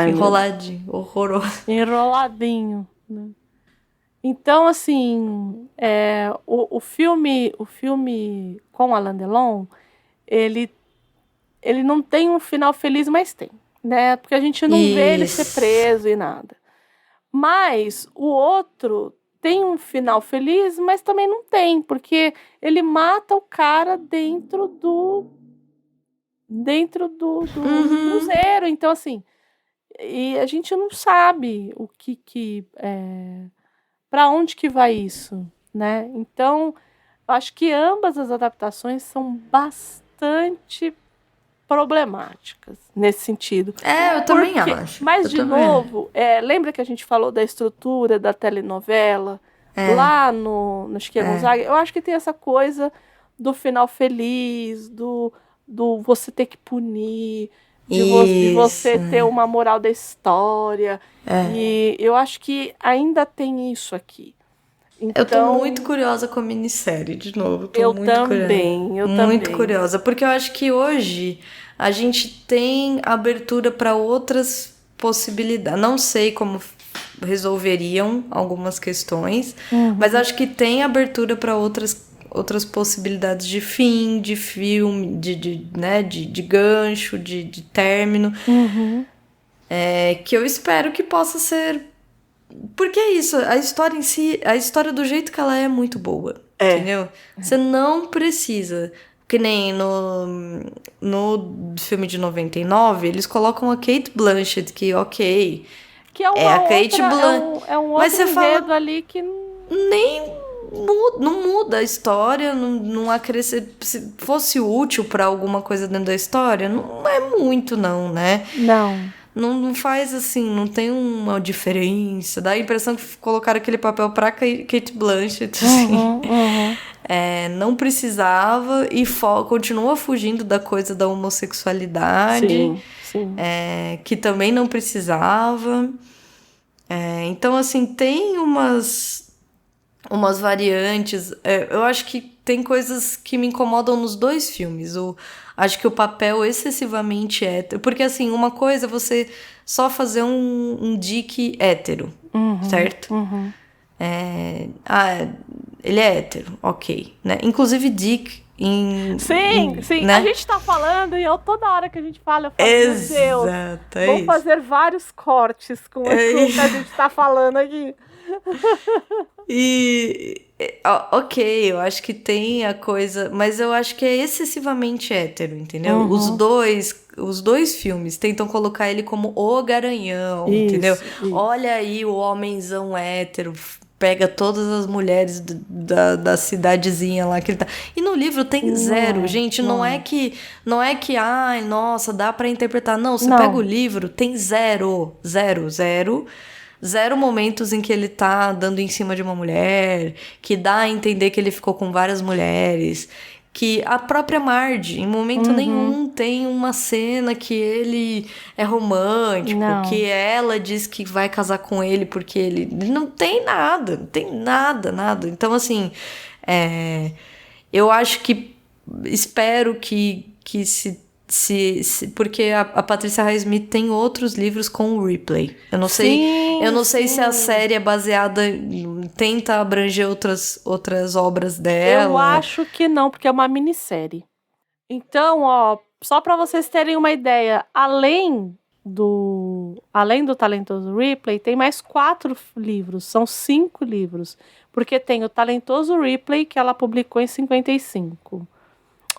Enroladinho, horroroso. Enroladinho. Né? Então, assim, o filme com Alain Delon, ele não tem um final feliz, mas tem, né? Porque a gente não vê ele ser preso e nada. Mas o outro tem um final feliz, mas também não tem, porque ele mata o cara dentro do cruzeiro. Então, assim, e a gente não sabe o que para onde que vai isso, né? Então, eu acho que ambas as adaptações são bastante problemáticas nesse sentido. Eu também acho. Mas, de novo, lembra que a gente falou da estrutura da telenovela lá no Chiquinha Gonzaga? Eu acho que tem essa coisa do final feliz, do você ter que punir, de você ter uma moral da história. E eu acho que ainda tem isso aqui. Então, eu tô muito curiosa com a minissérie, de novo. Eu também. Muito curiosa, porque eu acho que hoje a gente tem abertura para outras possibilidades. Não sei como resolveriam algumas questões, mas acho que tem abertura para outras possibilidades de fim, de filme, de gancho, de término, que eu espero que possa ser... Porque é isso, a história em si, a história do jeito que ela é muito boa, entendeu? Você não precisa... Que nem no filme de 99, eles colocam a Cate Blanchett, que ok... Que é a Cate Blanchett. É um outro enredo ali que... Não muda a história, não acrescenta. Se fosse útil pra alguma coisa dentro da história, não é muito, não, né? Não faz assim, não tem uma diferença. Dá a impressão que colocaram aquele papel pra Cate Blanchett. Assim. Não precisava e continua fugindo da coisa da homossexualidade. Sim. Que também não precisava. Então, assim, tem umas variantes. Eu acho que tem coisas que me incomodam nos 2 filmes. Acho que o papel excessivamente hétero. Porque, assim, uma coisa é você só fazer um Dick hétero, certo? Ele é hétero, ok. Né? Inclusive, Dick... Sim, né? A gente tá falando e toda hora que a gente fala, eu falo, meu Deus, vou fazer vários cortes com o que a gente tá falando aqui. Ok, eu acho que tem a coisa, mas eu acho que é excessivamente hétero, entendeu? Os dois filmes tentam colocar ele como o garanhão, entendeu? Isso. Olha aí o homenzão hétero, pega todas as mulheres da cidadezinha lá que ele tá. E no livro tem zero, gente. Não é que, ai, nossa, dá pra interpretar. Não, você pega o livro, tem zero momentos em que ele tá dando em cima de uma mulher, que dá a entender que ele ficou com várias mulheres, que a própria Marge, em momento nenhum, tem uma cena que ele é romântico, que ela diz que vai casar com ele porque ele... Não tem nada. Então, assim, eu acho que... Espero que porque a Patricia Highsmith tem outros livros com o Ripley. Eu não sei se a série é baseada... Tenta abranger outras obras dela. Eu acho que não, porque é uma minissérie. Então, só para vocês terem uma ideia, além do Talentoso Ripley, tem mais 4 livros. São 5 livros. Porque tem o Talentoso Ripley, que ela publicou em 55.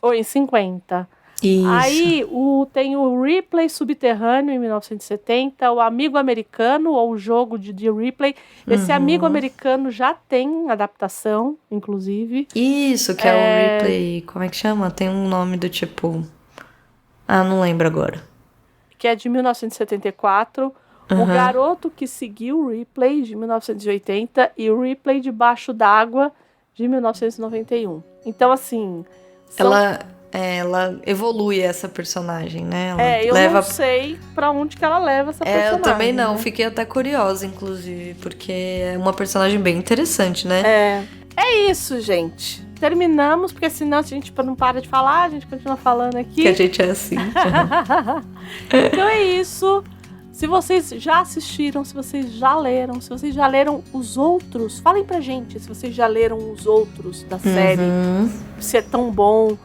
Ou em 50. Isso. Aí tem o Ripley Subterrâneo, em 1970, o Amigo Americano, ou o Jogo de Ripley. Esse Amigo Americano já tem adaptação, inclusive. Isso, que é o Ripley... Como é que chama? Tem um nome do tipo... não lembro agora. Que é de 1974. O Garoto que Seguiu Ripley, de 1980. E o Ripley Debaixo d'Água, de 1991. Então, assim... Ela evolui essa personagem, né? Eu não sei pra onde que ela leva essa personagem. Eu também não, né? Fiquei até curiosa, inclusive, porque é uma personagem bem interessante, né? É isso, gente. Terminamos, porque senão a gente não para de falar, a gente continua falando aqui. Que a gente é assim. Então é isso. Se vocês já assistiram, se vocês já leram, se vocês já leram os outros, falem pra gente se vocês já leram os outros da série, se é tão bom.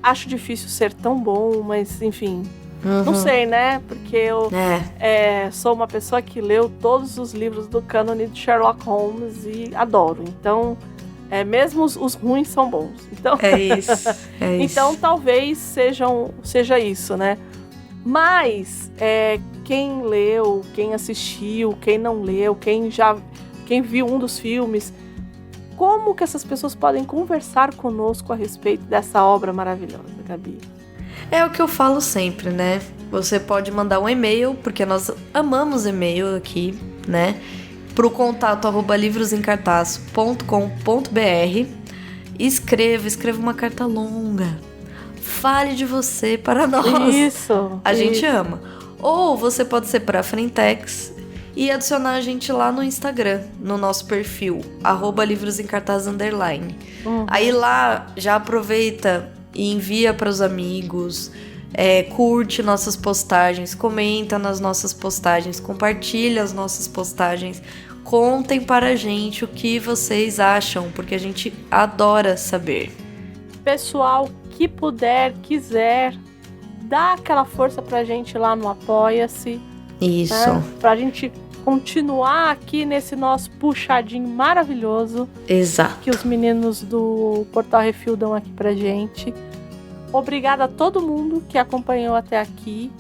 Acho difícil ser tão bom, mas enfim, não sei, né? Porque eu sou uma pessoa que leu todos os livros do cânone de Sherlock Holmes e adoro. Então, mesmo os ruins são bons. Então, é isso. Então, talvez seja isso, né? Mas, quem leu, quem assistiu, quem não leu, quem viu um dos filmes... Como que essas pessoas podem conversar conosco a respeito dessa obra maravilhosa, Gabi? É o que eu falo sempre, né? Você pode mandar um e-mail, porque nós amamos e-mail aqui, né? Pro contato @livrosemcartaz.com.br. Escreva uma carta longa. Fale de você para nós. Isso. A gente ama. Ou você pode ser para a Frentex e adicionar a gente lá no Instagram, no nosso perfil, @livrosemcartaz_. Aí lá, já aproveita e envia para os amigos, curte nossas postagens, comenta nas nossas postagens, compartilha as nossas postagens, contem para a gente o que vocês acham, porque a gente adora saber. Pessoal que puder, quiser, dá aquela força pra gente lá no Apoia-se. Isso. Né? Pra gente continuar aqui nesse nosso puxadinho maravilhoso. Exato. Que os meninos do Portal Refil dão aqui pra gente. Obrigada a todo mundo que acompanhou até aqui.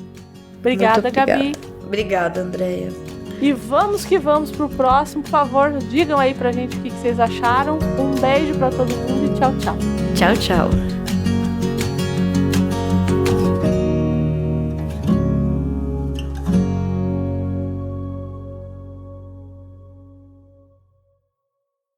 Obrigada, Gabi. Obrigada, Andréia. E vamos que vamos pro próximo. Por favor, digam aí pra gente o que vocês acharam. Um beijo pra todo mundo e tchau, tchau. Tchau, tchau.